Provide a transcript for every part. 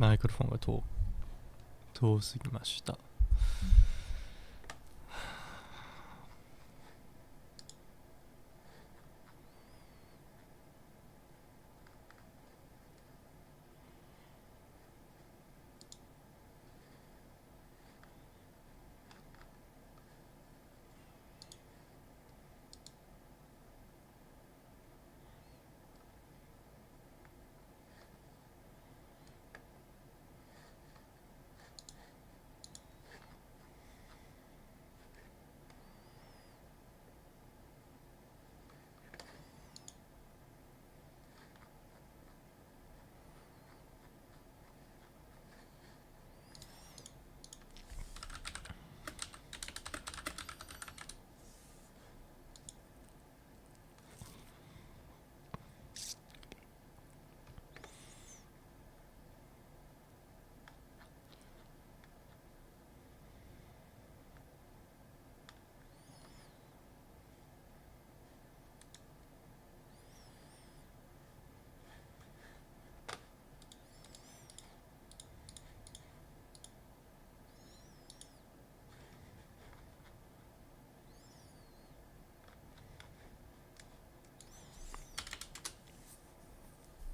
マイクロフォンが遠すぎました。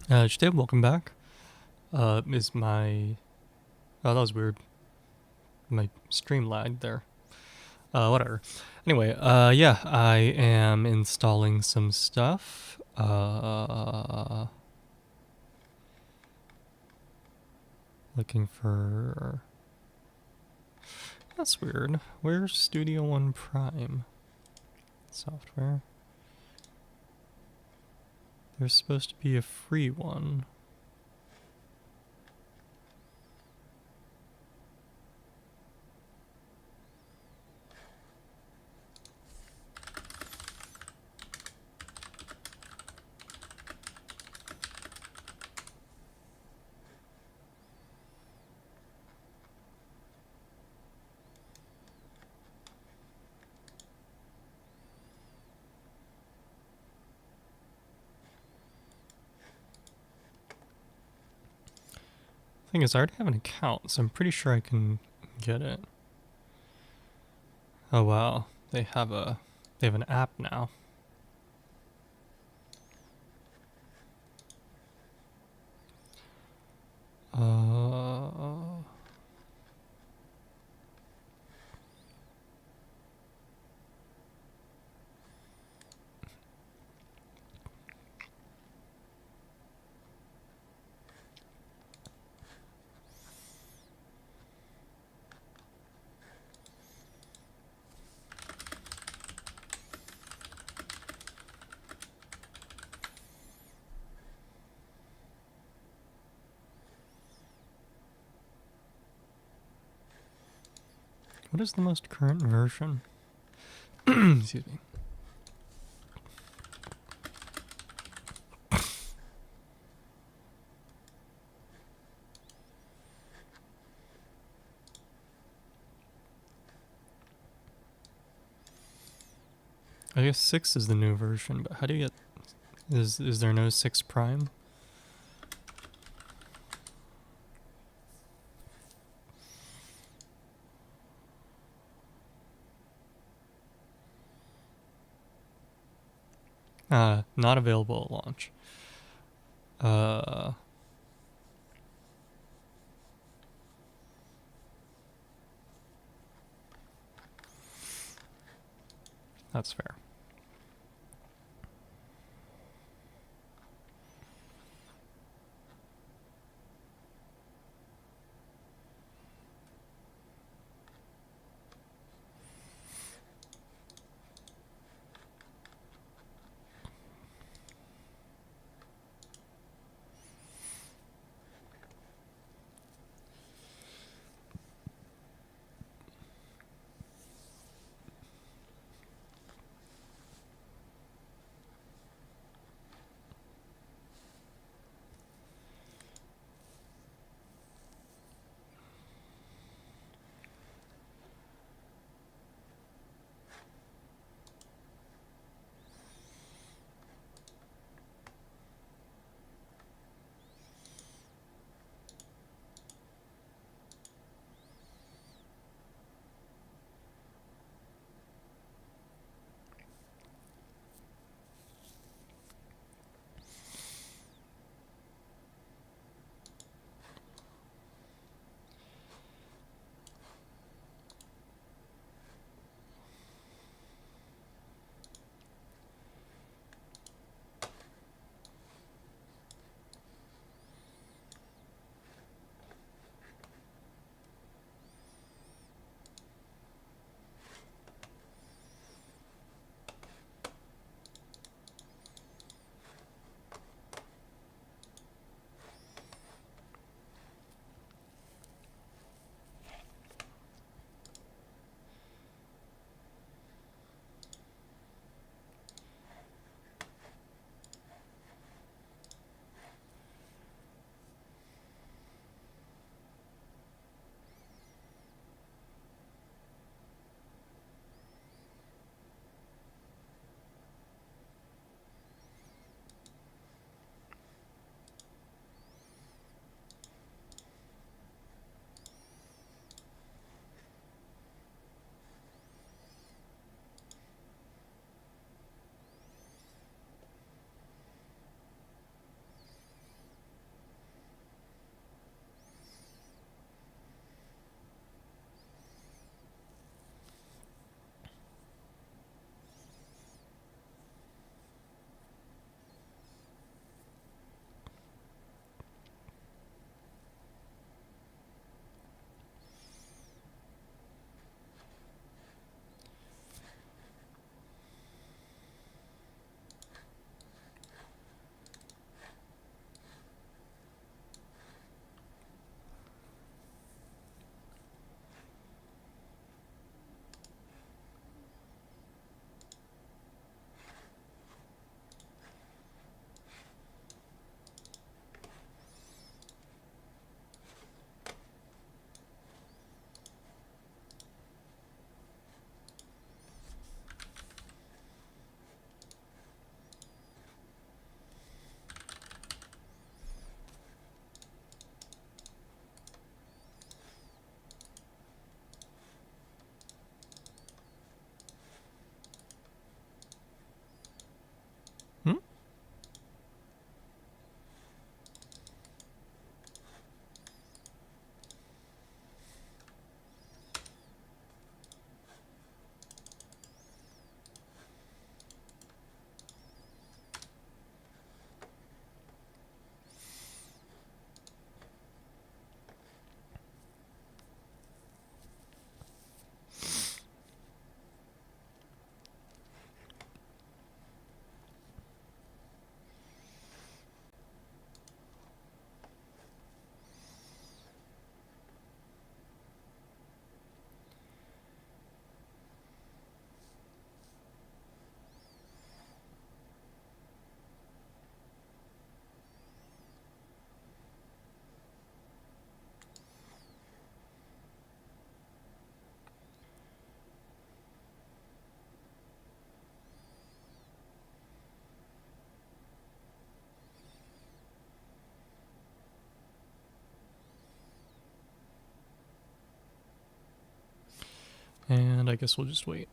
Today, welcome back. Is my... Oh, that was weird. My stream lagged there. Whatever. Anyway, yeah, I am installing some stuff. Looking for... That's weird. Where's Studio One Prime software? There's supposed to be a free one. Thing is, I already have an account, so I'm pretty sure I can get it. Oh wow, they have an app now. What is the most current version? Excuse me. I guess 6 is the new version, but how do you get... Is there no 6 Prime? Not available at launch. That's fair. And I guess we'll just wait.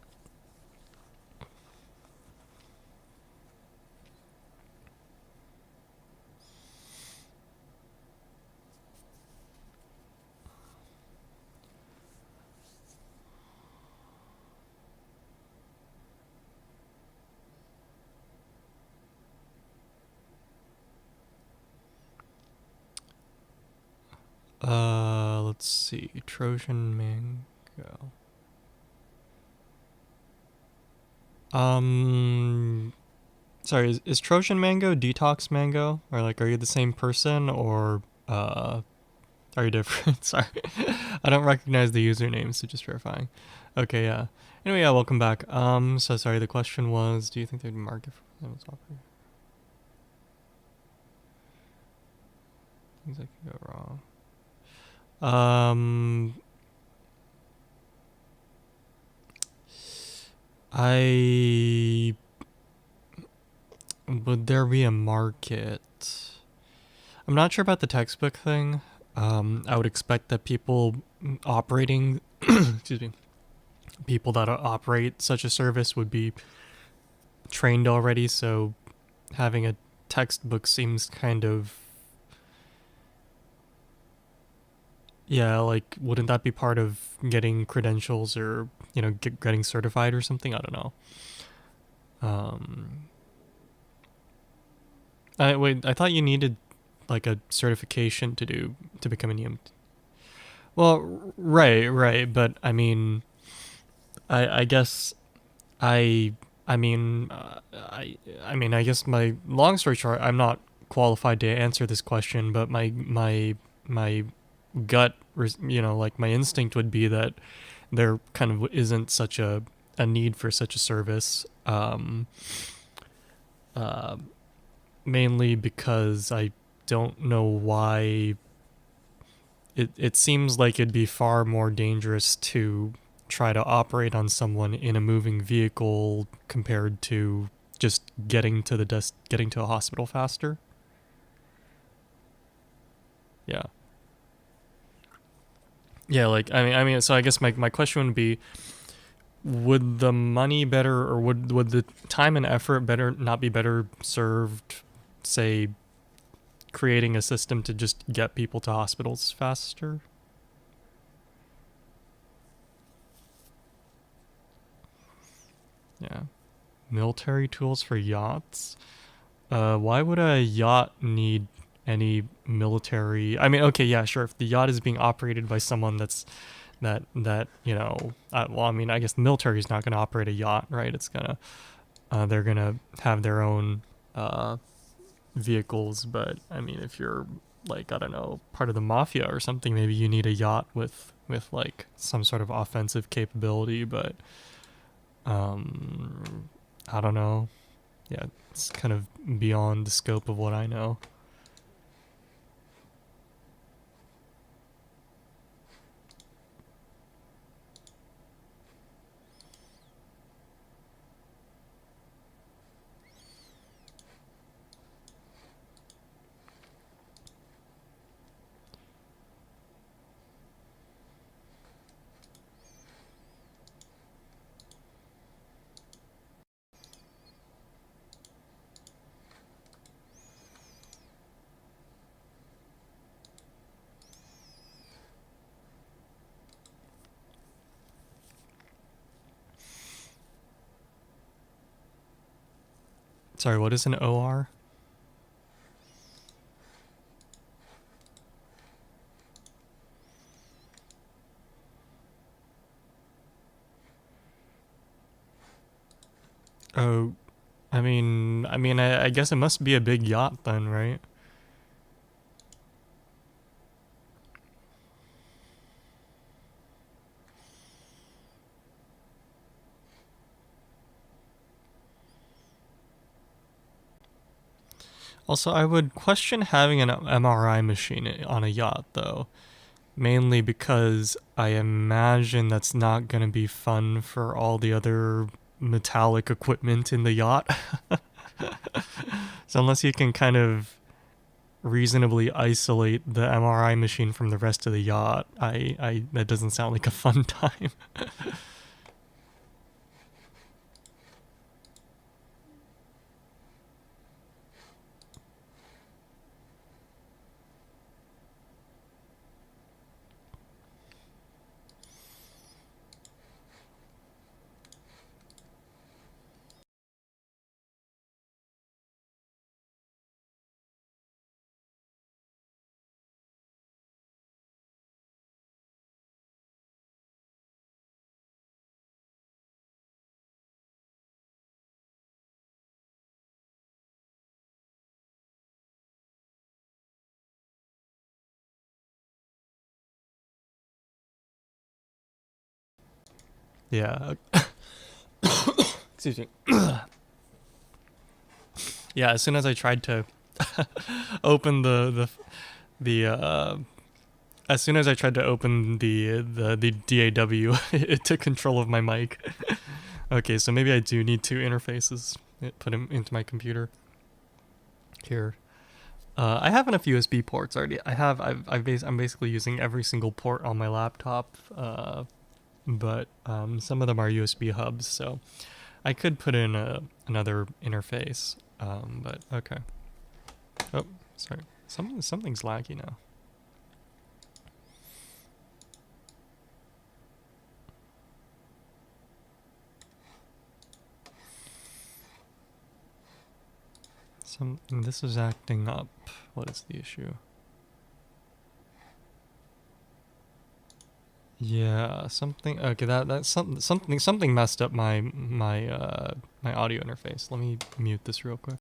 Let's see. Trojan Mango. Sorry, is Trojan Mango Detox Mango? Or like, are you the same person, or are you different? Sorry, I don't recognize the username, so just verifying. Okay, yeah. Anyway, yeah, welcome back. So sorry. The question was, do you think there'd be market for things offered? Things that could go wrong. I would there be a market? I'm not sure about the textbook thing. I would expect that people operating, excuse me, people that operate such a service would be trained already. So having a textbook seems kind of, yeah, like wouldn't that be part of getting credentials, or getting certified or something? I don't know. Um, I thought you needed like a certification to become an EMT. Well, right, but I mean, I guess I I mean I guess my long story short, I'm not qualified to answer this question, but my gut, like my instinct would be that there kind of isn't such a need for such a service. Uh, Mainly because I don't know why. It seems like it'd be far more dangerous to try to operate on someone in a moving vehicle compared to just getting to a hospital faster. Yeah. Yeah, like I mean so I guess my question would be, would the money better, or would the time and effort better not be better served, say, creating a system to just get people to hospitals faster? Yeah. Military tools for yachts? Why would a yacht need any military? I mean, okay, yeah, sure. If the yacht is being operated by someone that well, I mean, I guess the military is not going to operate a yacht, right? They're gonna have their own uh, vehicles. But I mean, if you're like, I don't know, part of the mafia or something, maybe you need a yacht with like some sort of offensive capability. But I don't know. Yeah, it's kind of beyond the scope of what I know. Sorry, what is an OR? Oh, I guess it must be a big yacht then, right? Also, I would question having an MRI machine on a yacht, though. Mainly because I imagine that's not going to be fun for all the other metallic equipment in the yacht. So unless you can kind of reasonably isolate the MRI machine from the rest of the yacht, I that doesn't sound like a fun time. Yeah. Excuse me. Yeah, as soon as I tried to open the as soon as I tried to open the DAW, it took control of my mic. Okay, so maybe I do need two interfaces. Put them into my computer. Here. I have enough USB ports already. I'm basically using every single port on my laptop, but some of them are USB hubs, so I could put in another interface. But okay. Oh, sorry. Something's laggy now. This is acting up. What is the issue? Yeah, something. Okay, that's something messed up my audio interface. Let me mute this real quick.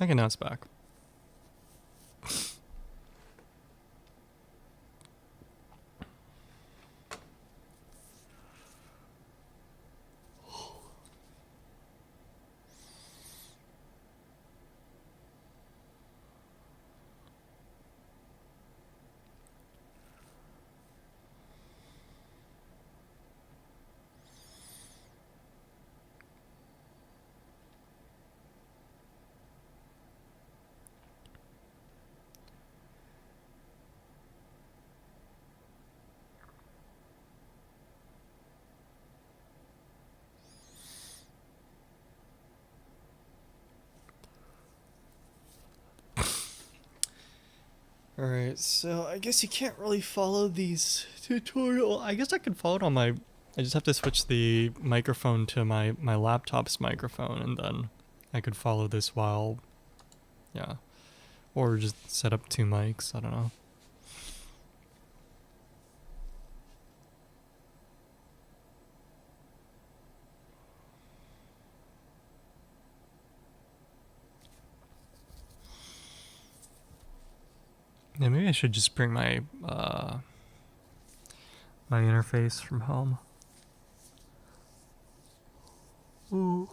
Okay, now it's back. Alright, so I guess you can't really follow these tutorial. I guess I could follow it on my... I just have to switch the microphone to my laptop's microphone, and then I could follow this while... Yeah. Or just set up two mics, I don't know. Yeah, maybe I should just bring my my interface from home. Ooh.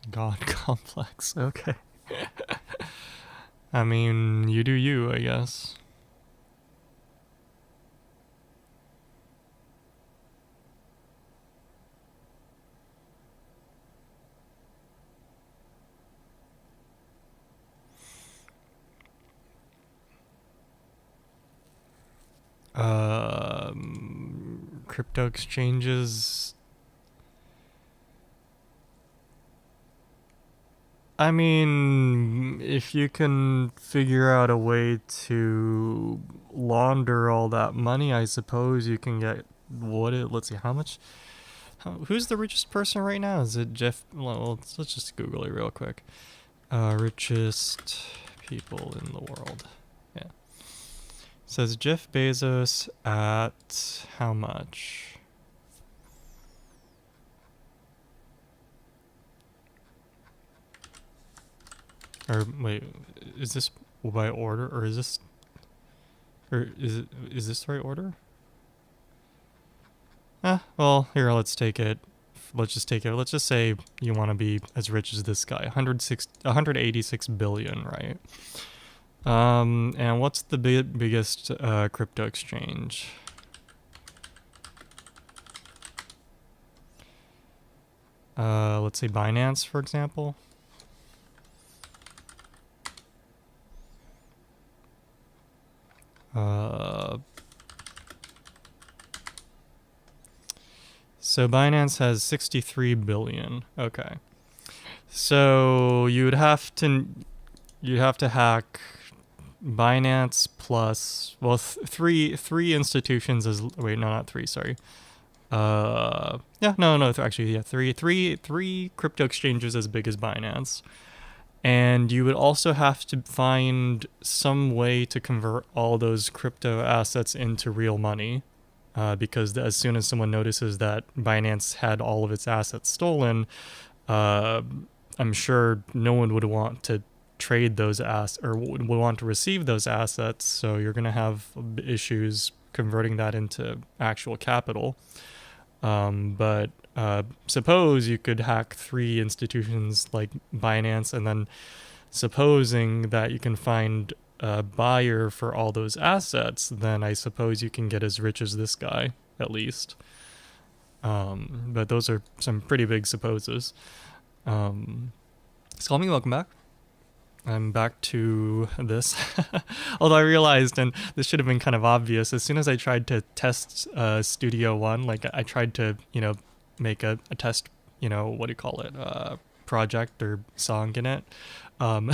God complex, okay. I mean, you do you, I guess. Crypto exchanges. I mean, if you can figure out a way to launder all that money, I suppose you can get let's see, how much? Who's the richest person right now? Is it Jeff? Well, let's just Google it real quick. Richest people in the world. Yeah. It says Jeff Bezos at how much? Or wait, is this by order, or is this, or is this the right order? Well, here, let's take it. Let's just take it. Let's just say you want to be as rich as this guy. 186 billion, right? And what's the biggest crypto exchange? Let's say Binance, for example. So Binance has 63 billion. Okay. So you'd have to hack Binance plus, well, three institutions as, wait, no, not three, sorry. Yeah, no, actually, yeah, three crypto exchanges as big as Binance. And you would also have to find some way to convert all those crypto assets into real money. Because as soon as someone notices that Binance had all of its assets stolen, uh, I'm sure no one would want to trade those assets or would want to receive those assets. So you're going to have issues converting that into actual capital. But suppose you could hack three institutions like Binance, and then supposing that you can find a buyer for all those assets, then I suppose you can get as rich as this guy, at least. But those are some pretty big supposes. Scalming, welcome back. I'm back to this. Although I realized, and this should have been kind of obvious, as soon as I tried to test Studio One, like I tried to, make a test, what do you call it, project or song in it. Um,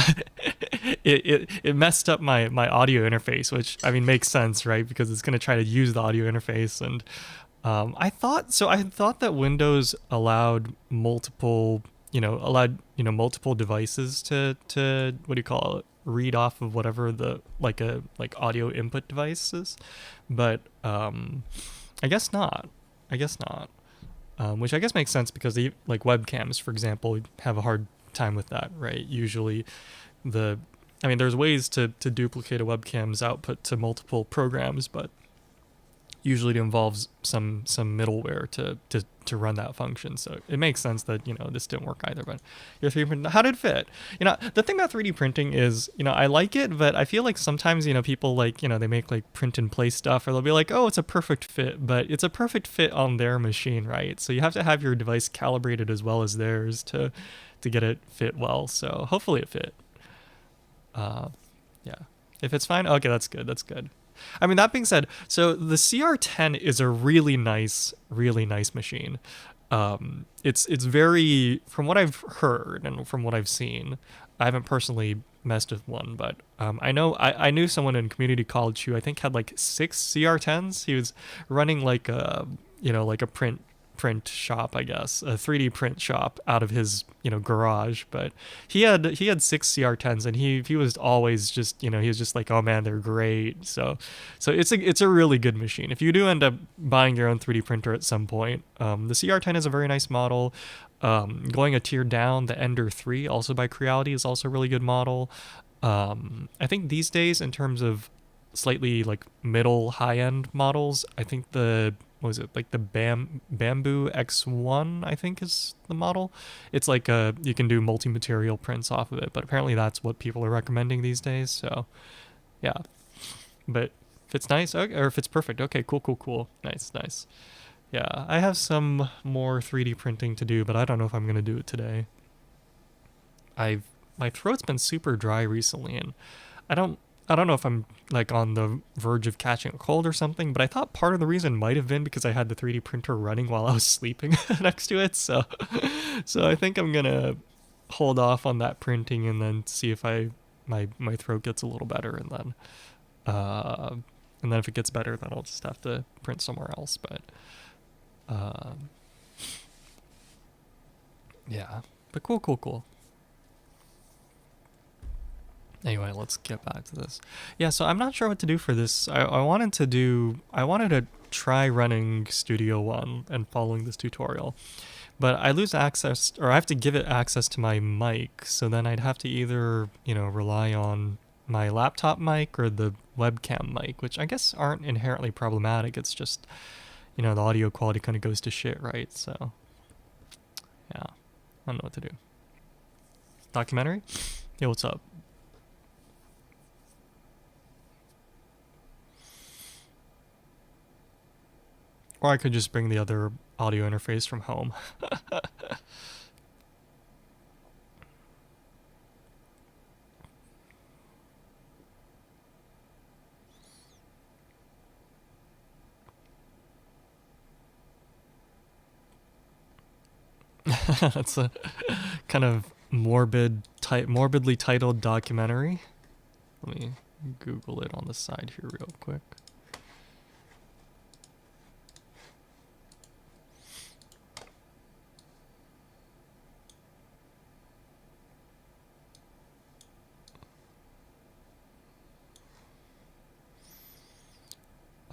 it messed up my audio interface, which I mean makes sense, right? Because it's going to try to use the audio interface, and I thought that Windows allowed multiple devices to what do you call it, read off of whatever the like audio input device is, but I guess not. I guess not. Which I guess makes sense because like webcams, for example, have a hard time with that, right? Usually, the I mean, there's ways to duplicate a webcam's output to multiple programs, but usually it involves some middleware to run that function. So it makes sense that this didn't work either. But your 3D print, how did it fit? The thing about 3D printing is I like it, but I feel like sometimes people like they make like print and play stuff, or they'll be like, oh, it's a perfect fit, but it's a perfect fit on their machine, right? So you have to have your device calibrated as well as theirs to get it fit well. So hopefully it fit. Yeah, if it's fine, okay, that's good. That's good. I mean, that being said, so the CR10 is a really nice machine. It's very, from what I've heard and from what I've seen, I haven't personally messed with one, but I knew someone in community college who I think had like 6 CR10s. He was running like a like a print shop, I guess, a 3D print shop out of his garage. But he had 6 CR10s, and he was always just he was just like, oh man, they're great. So it's a really good machine. If you do end up buying your own 3D printer at some point, the CR10 is a very nice model. Going a tier down, the Ender 3, also by Creality, is also a really good model. I think these days, in terms of slightly like middle high end models, I think the what was it, like the Bamboo X1, I think is the model. It's like you can do multi-material prints off of it, but apparently that's what people are recommending these days. So yeah, but if it's nice, okay, or if it's perfect, okay, cool, nice. Yeah, I have some more 3D printing to do, but I don't know if I'm gonna do it today. My throat's been super dry recently, and I don't I don't know if I'm like on the verge of catching a cold or something, but I thought part of the reason might have been because I had the 3D printer running while I was sleeping next to it. So I think I'm gonna hold off on that printing and then see if my throat gets a little better, uh, and then if it gets better, then I'll just have to print somewhere else. But um, yeah, but cool. Anyway, let's get back to this. Yeah, so I'm not sure what to do for this. I wanted to try running Studio One and following this tutorial, but I lose access, or I have to give it access to my mic. So then I'd have to either rely on my laptop mic or the webcam mic, which I guess aren't inherently problematic. It's just the audio quality kind of goes to shit, right? So yeah, I don't know what to do. Documentary? Yeah, what's up? Or I could just bring the other audio interface from home. That's a kind of morbidly titled documentary. Let me Google it on the side here real quick.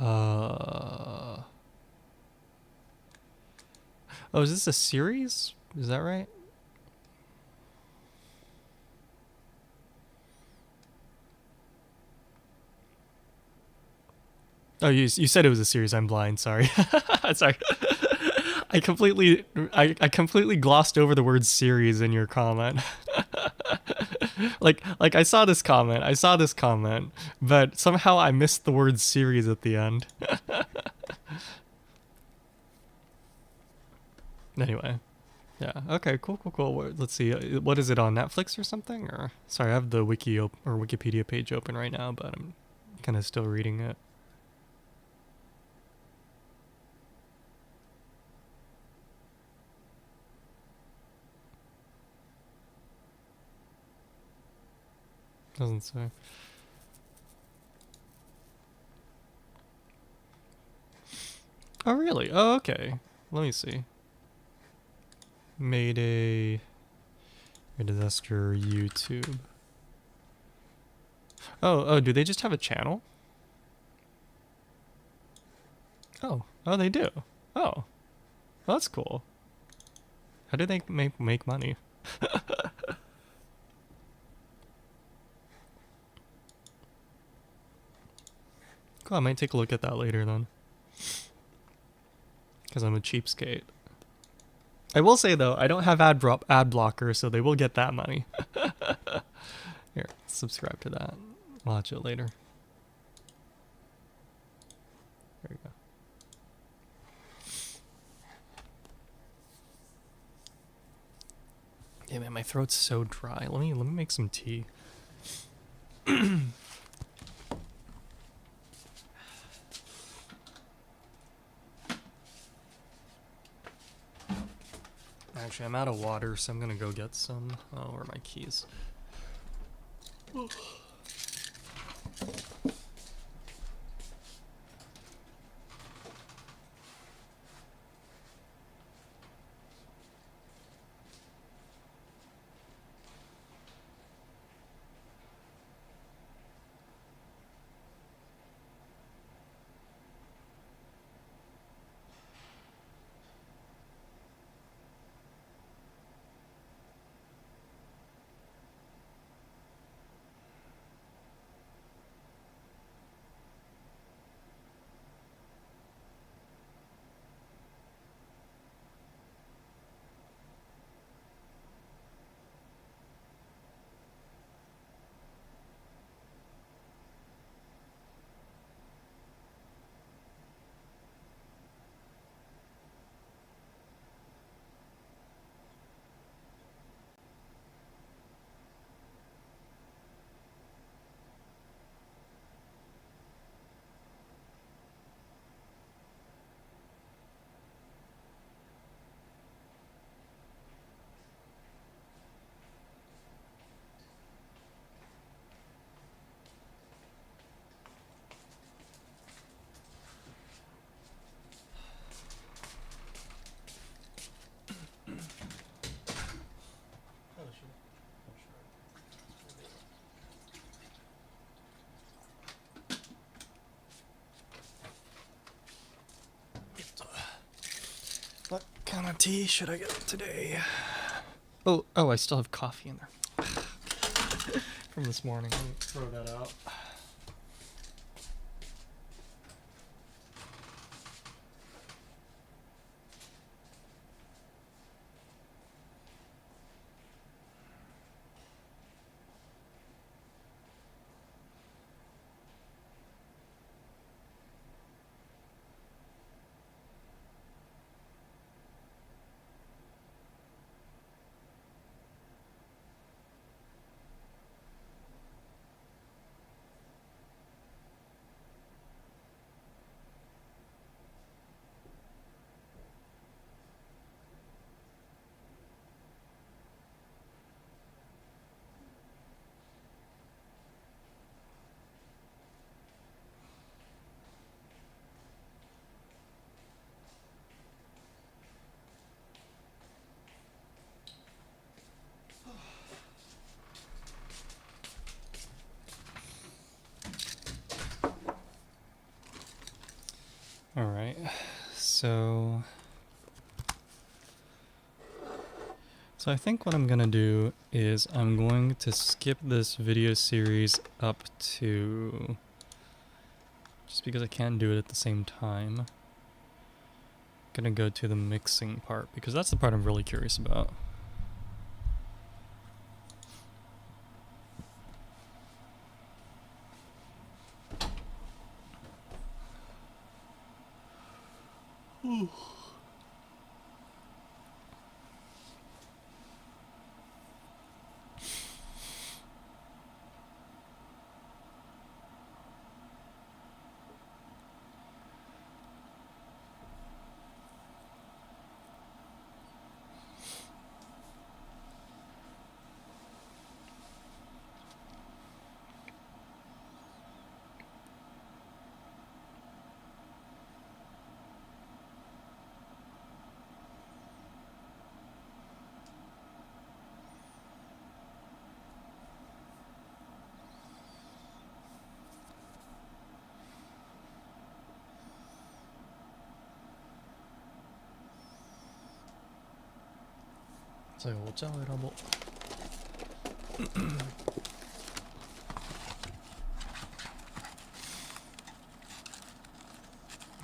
Uh, oh, is this a series? Is that right? Oh, you said it was a series. I'm blind. Sorry. Sorry. I completely glossed over the word series in your comment. Like I saw this comment. I saw this comment, but somehow I missed the word series at the end. Anyway. Yeah. Okay. Cool. Cool. Cool. Let's see. What is it on Netflix or something? Or sorry, I have the or Wikipedia page open right now, but I'm kind of still reading it. Doesn't say. Oh really? Oh okay. Let me see. Mayday. Disaster YouTube. Oh, do they just have a channel? Oh, they do. Oh, well, that's cool. How do they make money? Cool, I might take a look at that later then. Because I'm a cheapskate. I will say though, I don't have ad blocker, so they will get that money. Here, subscribe to that. Watch it later. There you go. Yeah, man, my throat's so dry. Let me make some tea. Actually, I'm out of water, so I'm gonna go get some. Oh, where are my keys? What kind of tea should I get today? Oh, I still have coffee in there from this morning. Let me throw that out. Alright, so I think what I'm gonna do is I'm going to skip this video series up to, just because I can't do it at the same time, gonna go to the mixing part because that's the part I'm really curious about. 자, 어쩌고 뭐.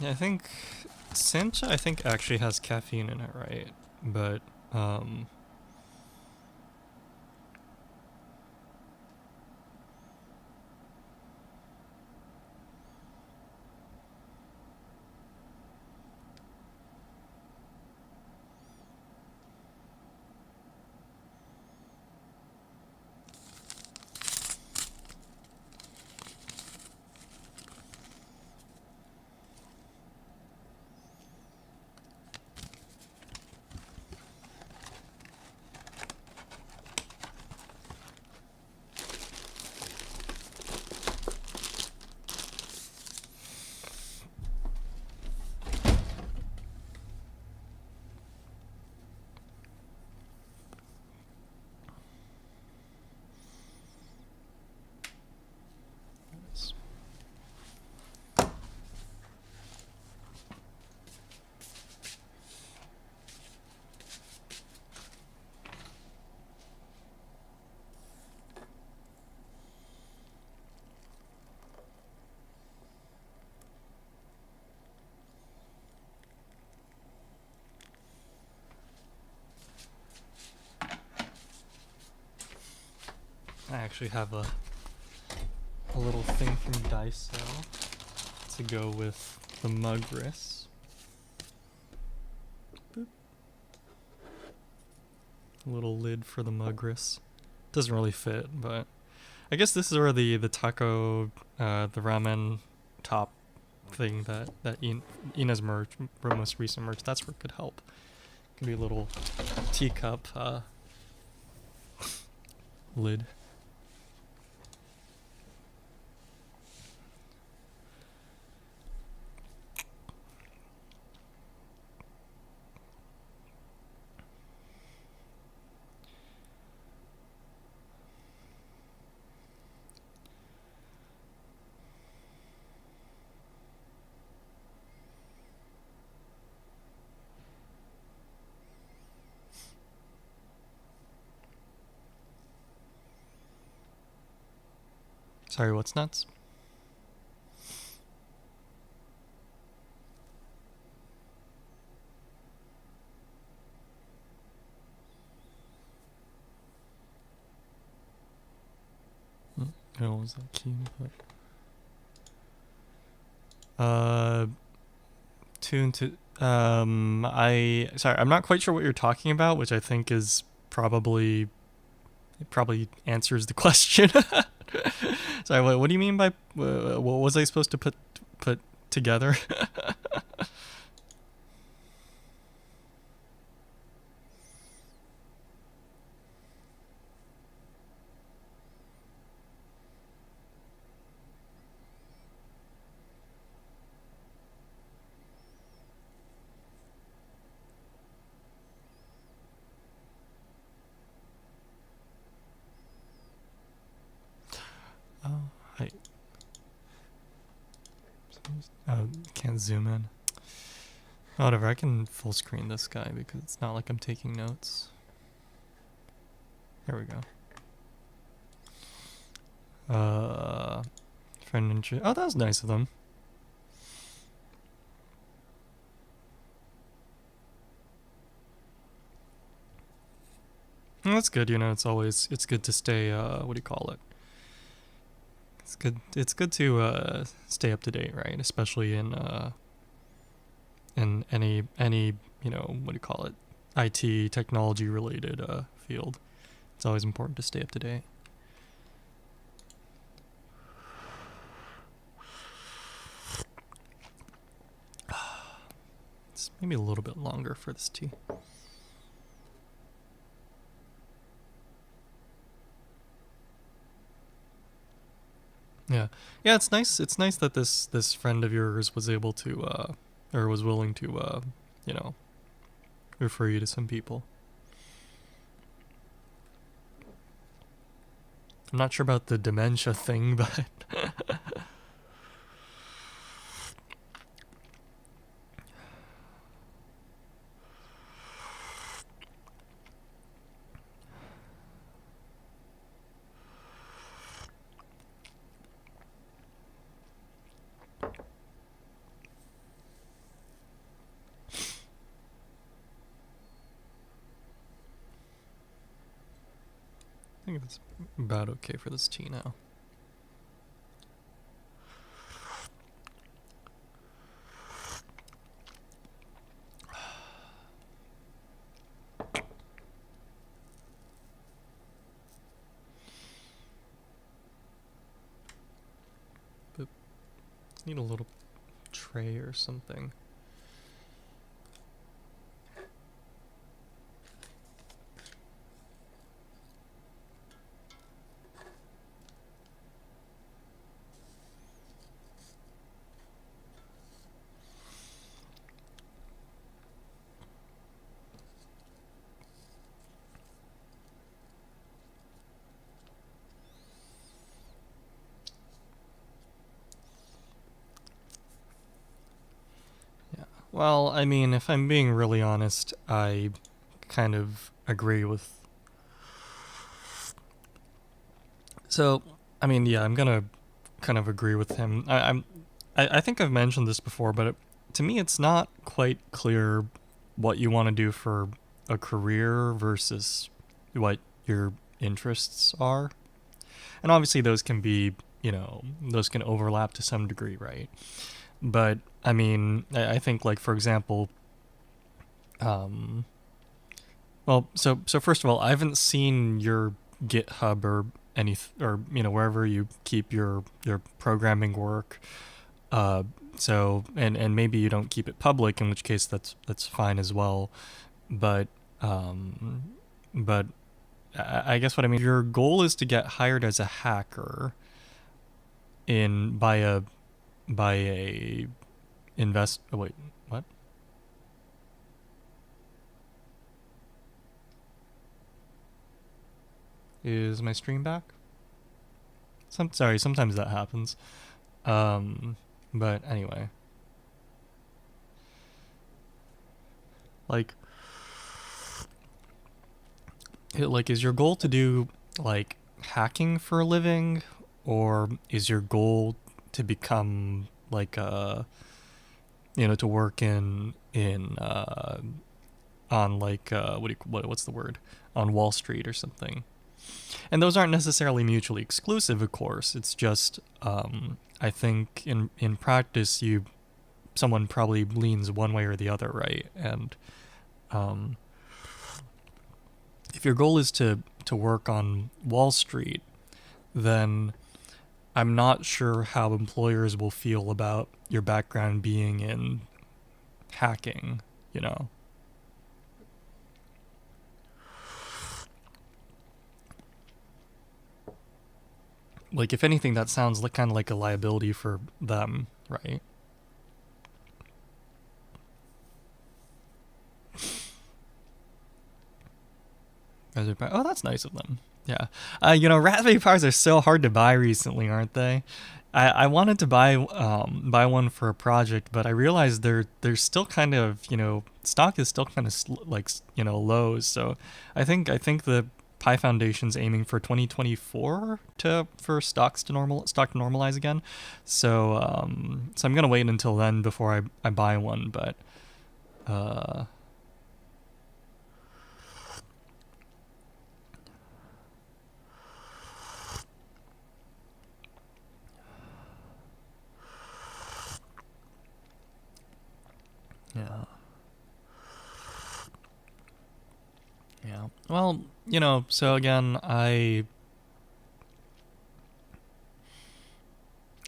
Yeah, I think Sencha actually has caffeine in it, right? But I actually have a little thing from Daiso to go with the Mugris. Boop. A little lid for the Mugris. Doesn't really fit, but I guess this is where the taco, the ramen top thing that Ina's merch, most recent merch, that's where it could help. Could be a little teacup lid. Sorry, what's nuts? What was that key input? Tune to I'm not quite sure what you're talking about, which I think is probably answers the question. Sorry, what do you mean by what was I supposed to put together? Oh, can't zoom in. Whatever, I can full screen this guy because it's not like I'm taking notes. Here we go. Friend and oh, that was nice of them. Well, that's good, you know, it's good to stay, what do you call it? It's good to, stay up to date, right? Especially in any, you know, what do you call it? IT, technology related, field. It's always important to stay up to date. It's maybe a little bit longer for this tea. Yeah, yeah. It's nice. It's nice that this friend of yours was able to, or was willing to, you know, refer you to some people. I'm not sure about the dementia thing, but I think it's about okay for this tea now. But need a little tray or something. Yeah. Well, I mean, if I'm being really honest, I kind of agree with. So, I mean, yeah, I'm gonna kind of agree with him. I think I've mentioned this before, but to me, it's not quite clear what you want to do for a career versus what your interests are. And obviously, those can be, you know, those can overlap to some degree, right? But I mean, I think, like, for example, um, well, so first of all, I haven't seen your GitHub or or you know, wherever you keep your programming work. Uh, so and maybe you don't keep it public, in which case that's fine as well. But um, but I guess what I mean, your goal is to get hired as a hacker in by a invest. Oh wait, what? Is my stream back? Sorry, sometimes that happens. Um, but anyway, like, is your goal to do like hacking for a living, or is your goal to become like you know, to work in on like what's the word, on Wall Street or something? And those aren't necessarily mutually exclusive, of course. It's just I think in practice, you someone probably leans one way or the other, right? And um, if your goal is to work on Wall Street, then I'm not sure how employers will feel about your background being in hacking, you know. Like, if anything, that sounds like kind of like a liability for them, right? Oh, that's nice of them. Yeah. You know, Raspberry Pis are so hard to buy recently, aren't they? I wanted to buy one for a project, but I realized there's still kind of, stock is still kind of low. So I think the Pi Foundation's aiming for 2024 for stock to normalize again. So I'm gonna wait until then before I buy one. But uh, yeah, yeah. Well, so again, I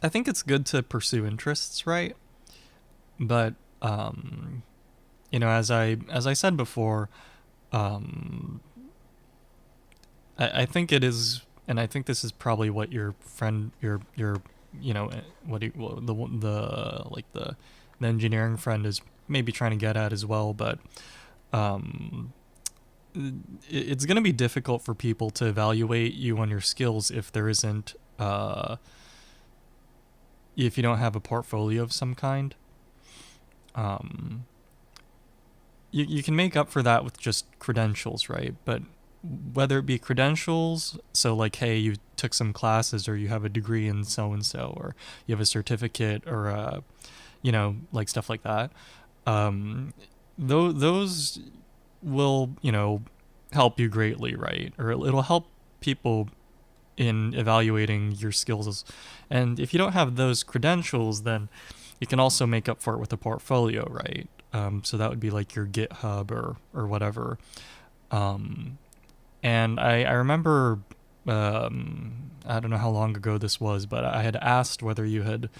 think it's good to pursue interests, right? But as I said before, um, I think it is, and I think this is probably what your friend, what do you, well, the engineering friend is maybe trying to get at as well. But um, it's going to be difficult for people to evaluate you on your skills if there isn't, if you don't have a portfolio of some kind. Um, you can make up for that with just credentials, right? But whether it be credentials, so like, hey, you took some classes or you have a degree in so and so, or you have a certificate, or like stuff like that. Those will help you greatly, right? Or it'll help people in evaluating your skills. And if you don't have those credentials, then you can also make up for it with a portfolio, right? So that would be like your GitHub or whatever. Um, and I remember, I don't know how long ago this was, but I had asked whether you had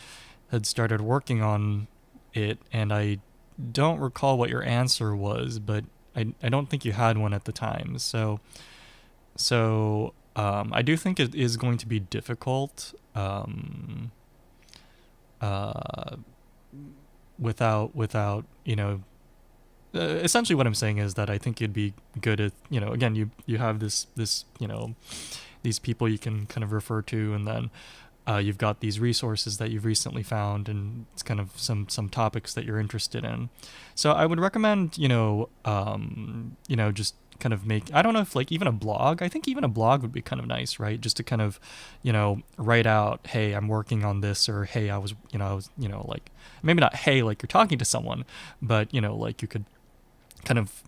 started working on it, and I don't recall what your answer was, but I don't think you had one at the time. So I do think it is going to be difficult, uh, without essentially what I'm saying is that I think you'd be good at, again, you have this these people you can kind of refer to, and then you've got these resources that you've recently found, and it's kind of some topics that you're interested in. So I would recommend, just kind of make, I don't know if like even a blog. I think even a blog would be kind of nice, right? Just to kind of, write out, hey, I'm working on this, or hey, like, maybe not hey like you're talking to someone, but like you could kind of,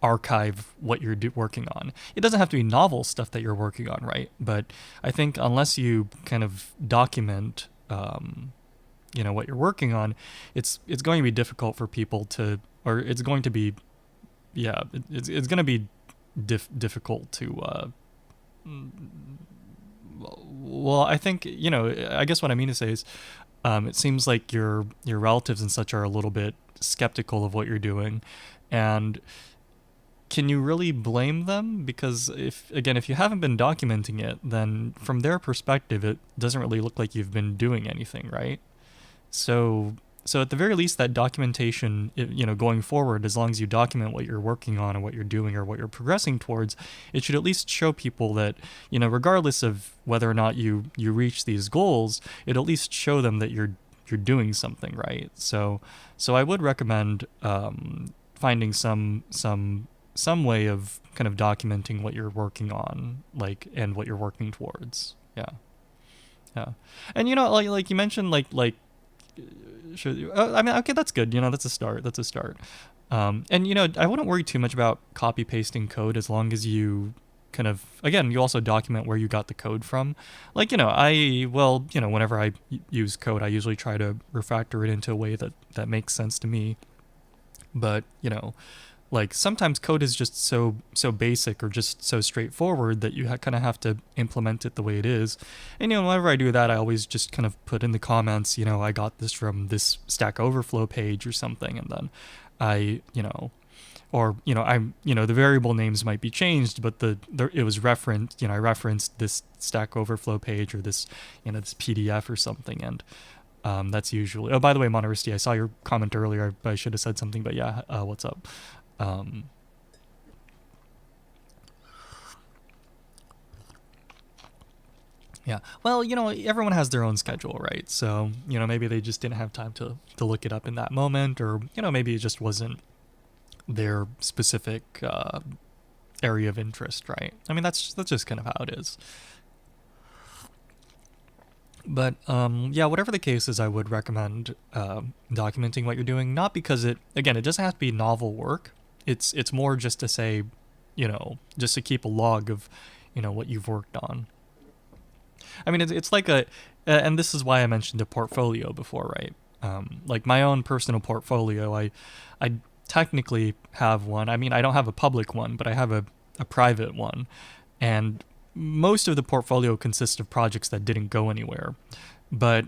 archive what you're working on. It doesn't have to be novel stuff that you're working on, right? But I think unless you kind of document, what you're working on, it's going to be difficult for people to, or it's going to be, yeah, it's going to be difficult to. Well, I think I guess what I mean to say is, it seems like your relatives and such are a little bit skeptical of what you're doing, and can you really blame them? Because if you haven't been documenting it, then from their perspective, it doesn't really look like you've been doing anything, right? So at the very least, that documentation, going forward, as long as you document what you're working on or what you're doing or what you're progressing towards, it should at least show people that, regardless of whether or not you reach these goals, it at least show them that you're doing something, right? So I would recommend, finding some way of kind of documenting what you're working on, like, and what you're working towards. Yeah, yeah. And like you mentioned, like sure. I mean, okay, that's good. That's a start. That's a start. And I wouldn't worry too much about copy pasting code as long as you kind of, again, you also document where you got the code from. Like, whenever I use code, I usually try to refactor it into a way that makes sense to me. But like sometimes code is just so basic or just so straightforward that you kind of have to implement it the way it is. And whenever I do that, I always just kind of put in the comments, I got this from this Stack Overflow page or something, and then I or I'm the variable names might be changed, but it was referenced, I referenced this Stack Overflow page or this this PDF or something. And that's usually, oh, by the way, Monoristi, I saw your comment earlier. I should have said something, but yeah, what's up? Um, Yeah. Well, everyone has their own schedule, right? So, maybe they just didn't have time to look it up in that moment, or, maybe it just wasn't their specific area of interest, right? I mean, that's just kind of how it is. But yeah, whatever the case is, I would recommend documenting what you're doing. Not because it doesn't have to be novel work. It's more just to say, just to keep a log of, what you've worked on. I mean, it's like and this is why I mentioned a portfolio before, right? Like my own personal portfolio, I technically have one. I mean, I don't have a public one, but I have a private one, and most of the portfolio consists of projects that didn't go anywhere. But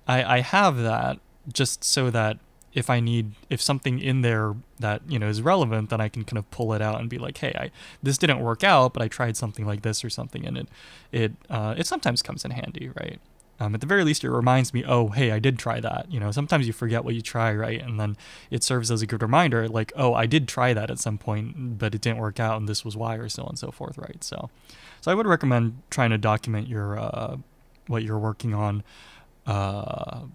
I have that just so that if something in there that is relevant, then I can kind of pull it out and be like, hey, this didn't work out, but I tried something like this or something, and it sometimes comes in handy, right? At the very least, it reminds me, oh, hey, I did try that. Sometimes you forget what you try, right? And then it serves as a good reminder, like, oh, I did try that at some point, but it didn't work out, and this was why, or so on and so forth, right? So I would recommend trying to document your what you're working on, uh,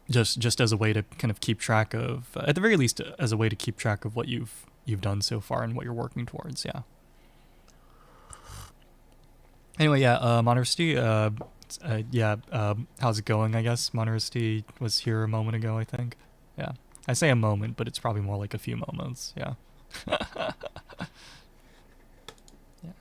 just as a way to kind of keep track of, at the very least, as a way to keep track of what you've done so far and what you're working towards. Yeah. Anyway, yeah, Modesty, yeah, how's it going? I guess Modesty was here a moment ago, I think. Yeah, I say a moment, but it's probably more like a few moments. Yeah. Yeah.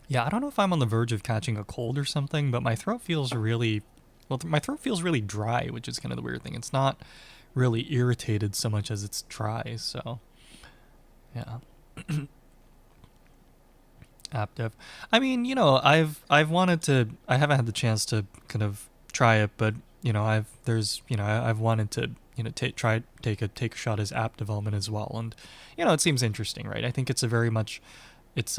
Yeah, I don't know if I'm on the verge of catching a cold or something, but my throat feels really, well, my throat feels really dry, which is kind of the weird thing. It's not really irritated so much as it's dry, so yeah. App dev. I mean, I've wanted to. I haven't had the chance to kind of try it, but I've wanted to take a shot as app development as well, and it seems interesting, right? I think it's a very much, it's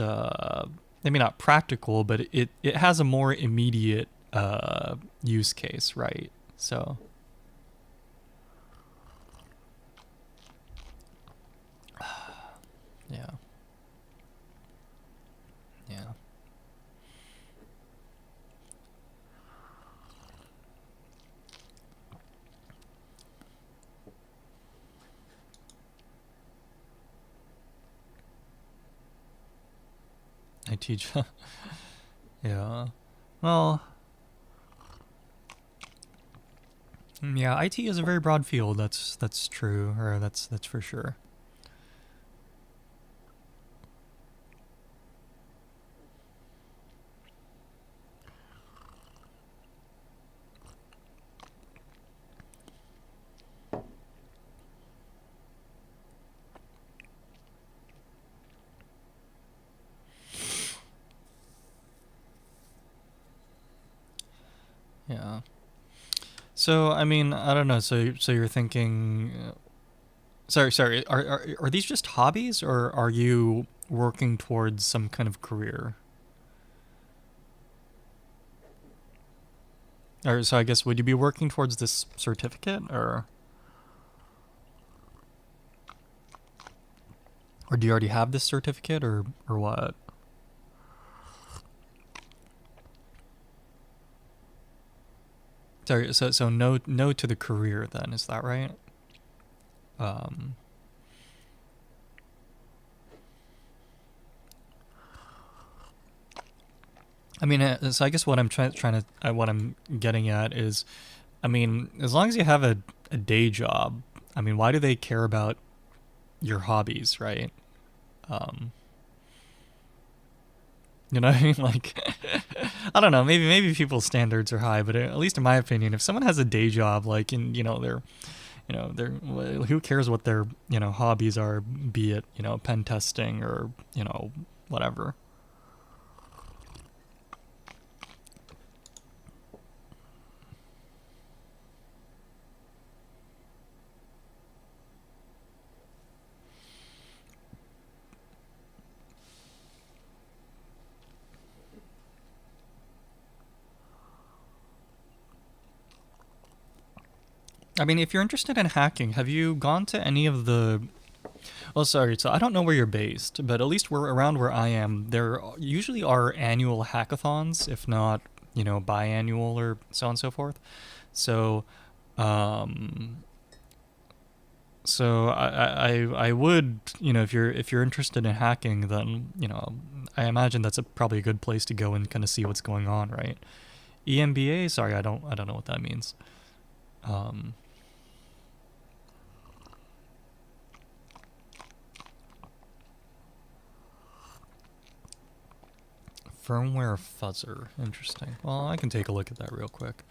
maybe not practical, but it has a more immediate use case, right? So yeah, yeah. I teach. Yeah. Well, yeah. IT is a very broad field. That's true, or that's for sure. Yeah. So I mean, I don't know. So you're thinking. Sorry. Are these just hobbies, or are you working towards some kind of career? Or so I guess would you be working towards this certificate, or do you already have this certificate, or what? Sorry. So no to the career then, is that right? Um. I mean, so I guess what I'm trying to what I'm getting at is, I mean, as long as you have a day job, I mean, why do they care about your hobbies, right? Um, you know what I mean? Like, I don't know. Maybe people's standards are high, but at least in my opinion, if someone has a day job, like, and they're who cares what their hobbies are, be it pen testing or whatever. I mean, if you're interested in hacking, have you gone to any of the... Well, sorry, so I don't know where you're based, but at least we're around where I am. There usually are annual hackathons, if not, biannual or so on and so forth. So, um, so I would, if you're interested in hacking, then I imagine that's probably a good place to go and kind of see what's going on, right? EMBA, sorry, I don't know what that means. Um, Firmware fuzzer, interesting. Well, I can take a look at that real quick.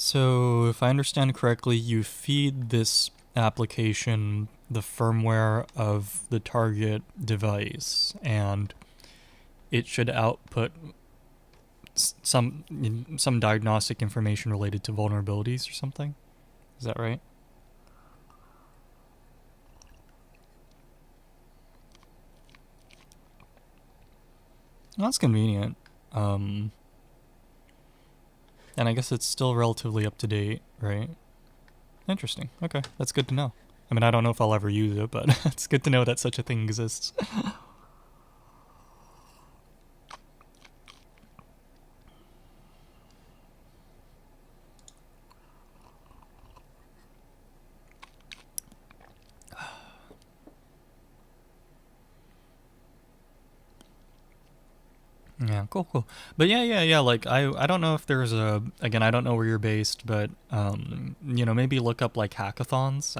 So, if I understand correctly, you feed this application the firmware of the target device, and it should output some diagnostic information related to vulnerabilities or something. Is that right? Well, that's convenient. Um, and I guess it's still relatively up to date, right? Interesting. Okay, that's good to know. I mean, I don't know if I'll ever use it, but it's good to know that such a thing exists. Yeah, cool, cool. But yeah. Like I don't know if there's a again I don't know where you're based, but maybe look up like hackathons.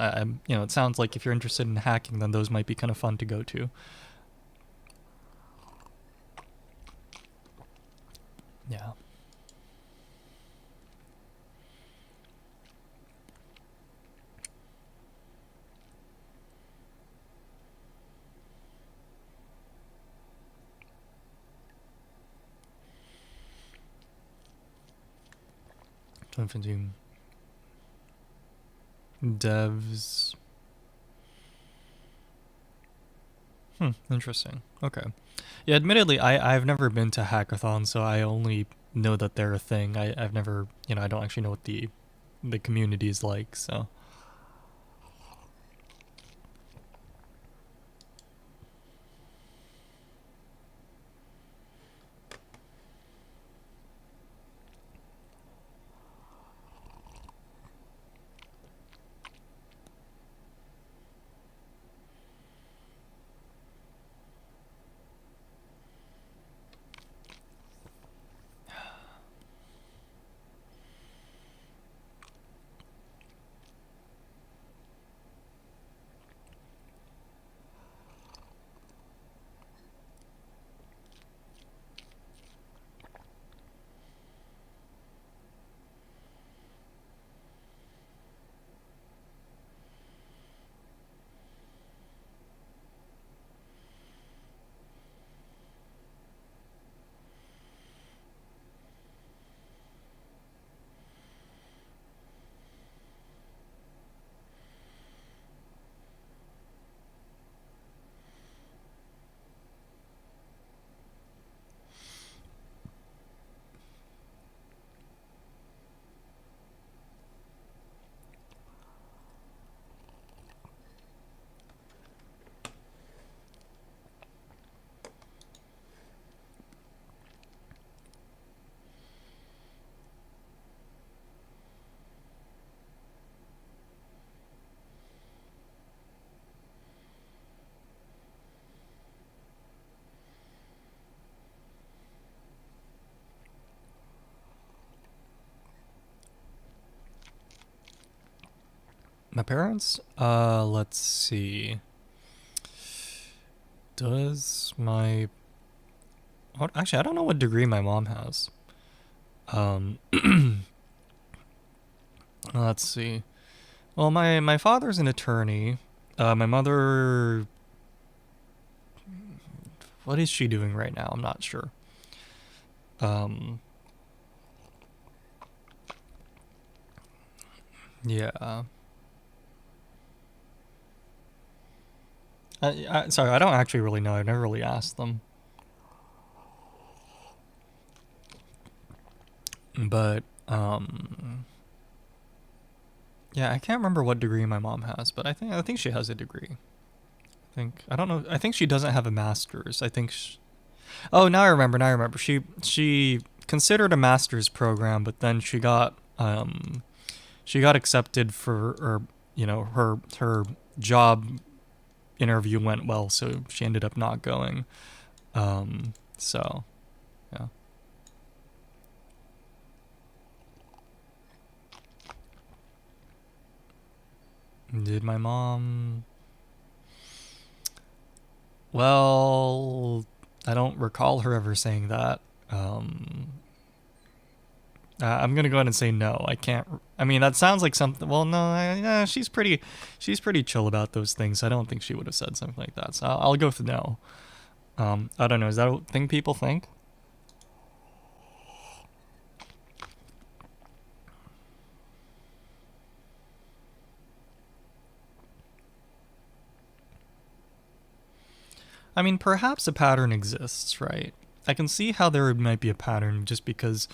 It sounds like if you're interested in hacking, then those might be kind of fun to go to. Yeah. Devs. Interesting. Okay. Yeah, admittedly, I've never been to hackathons, so I only know that they're a thing. I've never, I don't actually know what the community is like. So my parents, let's see. Does my what? Actually, I don't know what degree my mom has. Um, Let's see. Well, my father's an attorney. My mother, what is she doing right now? I'm not sure. Um, yeah. Sorry, I don't actually really know. I never really asked them. But yeah, I can't remember what degree my mom has, but I think she has a degree. I don't know. I think she doesn't have a master's. Oh, now I remember. Now I remember. She considered a master's program, but then she got accepted for, or her job interview went well, so she ended up not going. So yeah. Did my mom? Well, I don't recall her ever saying that. I'm gonna go ahead and say no. I can't. I mean, that sounds like something. Well, no, she's pretty chill about those things. I don't think she would have said something like that. So I'll go with no. I don't know. Is that a thing people think? I mean, perhaps a pattern exists, right? I can see how there might be a pattern just because,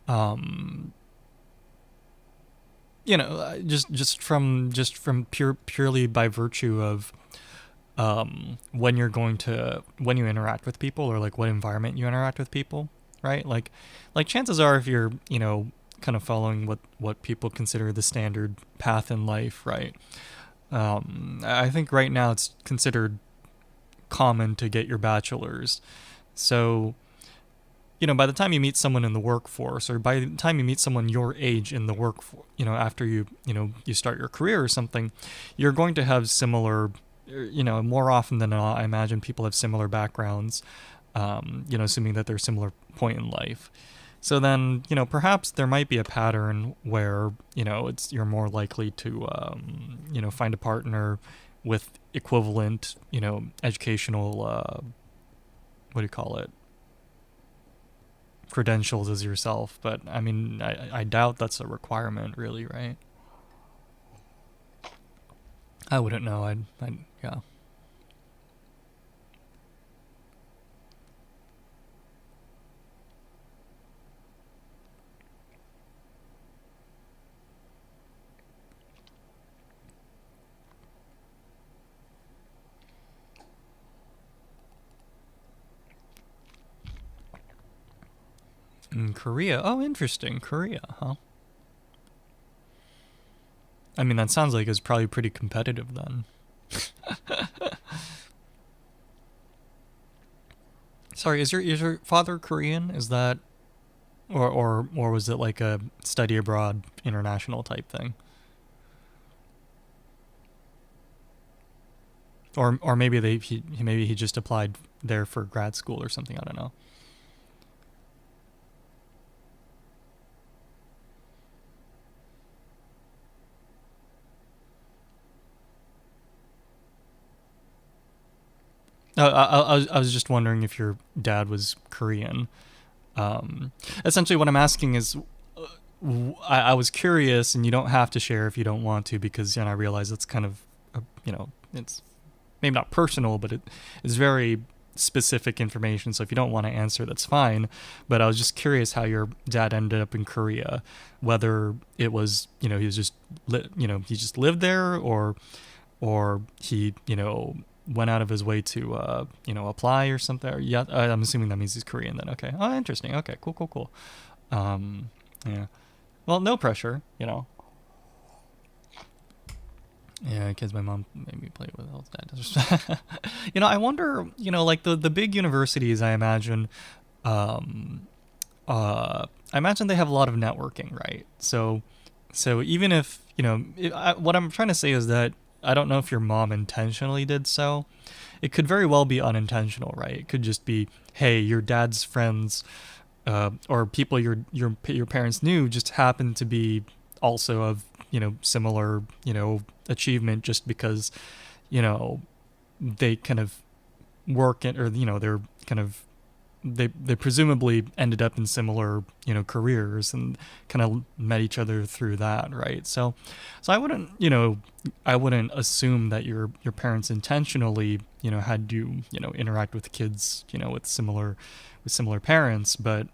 um, just from purely by virtue of when you interact with people, or like what environment you interact with people, right? Like chances are, if you're kind of following what people consider the standard path in life, right? I think right now it's considered common to get your bachelor's. So, by the time you meet someone in the workforce, or by the time you meet someone your age in the workforce, after you start your career or something, you're going to have similar, more often than not, I imagine people have similar backgrounds, assuming that they're similar point in life. So then, perhaps there might be a pattern where, you're more likely to, find a partner with equivalent, educational, what do you call it, credentials as yourself. But I mean, I doubt that's a requirement, really, right? I wouldn't know. Yeah. In Korea. Oh, interesting. Korea, huh? I mean, that sounds like it's probably pretty competitive then. Sorry, is your father Korean? Is that, or was it like a study abroad international type thing? Or maybe maybe he just applied there for grad school or something. I don't know. I was just wondering if your dad was Korean. Essentially, what I'm asking is, I was curious, and you don't have to share if you don't want to, because I realize it's kind of, it's maybe not personal, but it is very specific information. So if you don't want to answer, that's fine. But I was just curious how your dad ended up in Korea, whether it was, he was just he just lived there, or he went out of his way to apply or something. Yeah, I'm assuming that means he's Korean then. Okay. Oh, interesting. Okay, cool, cool, cool. Yeah. Well, no pressure. Yeah, because my mom made me play with health dad. I wonder. Like the big universities, Um, I imagine they have a lot of networking, right? So even if what I'm trying to say is that I don't know if your mom intentionally did so. It could very well be unintentional, right? It could just be, hey, your dad's friends, or people your parents knew, just happened to be also of, similar, achievement, just because, you know, they kind of work in, or, they're kind of, they presumably ended up in similar, careers, and kind of met each other through that, right? So I wouldn't, I wouldn't assume that your parents intentionally, had you, interact with kids, with similar parents, but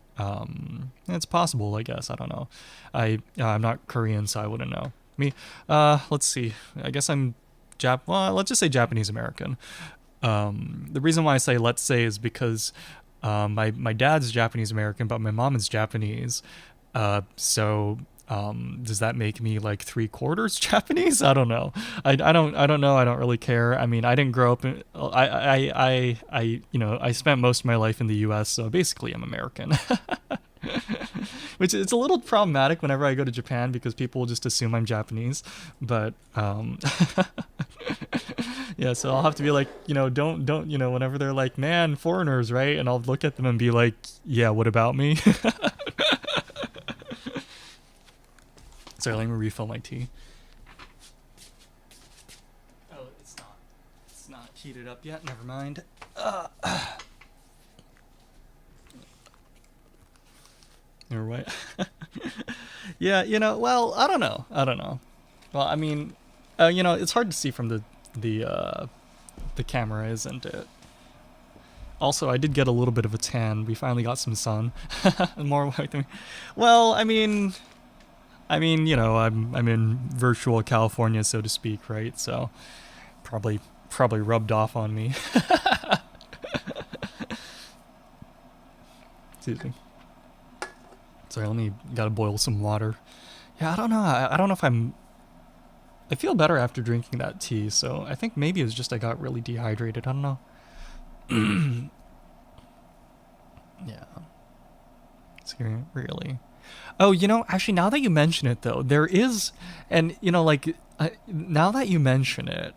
it's possible, I guess. I don't know. I'm not Korean, so I wouldn't know. Me, let's see. I guess I'm well, let's just say Japanese American. The reason why I say let's say is because my dad's Japanese American, but my mom is Japanese. So does that make me like 3/4 Japanese? I don't know. I don't know. I don't really care. I mean, I didn't grow up in. I spent most of my life in the U.S., so basically I'm American. Which it's a little problematic whenever I go to Japan, because people will just assume I'm Japanese. But yeah, so I'll have to be like, don't, whenever they're like, man, foreigners, right? And I'll look at them and be like, yeah, what about me? Sorry, let me refill my tea. Oh, it's not heated up yet. Never mind. Or what? Yeah, well, I don't know. Well, I mean, it's hard to see from the camera, isn't it? Also, I did get a little bit of a tan. We finally got some sun. More white than me. Well, I mean, I'm in virtual California, so to speak, right? So probably rubbed off on me. Excuse me. Sorry, gotta boil some water. Yeah, I don't know. I don't know if I feel better after drinking that tea, so I think maybe it's just I got really dehydrated. I don't know. Yeah. It's really. Oh, actually, now that you mention it, though, there is, and now that you mention it,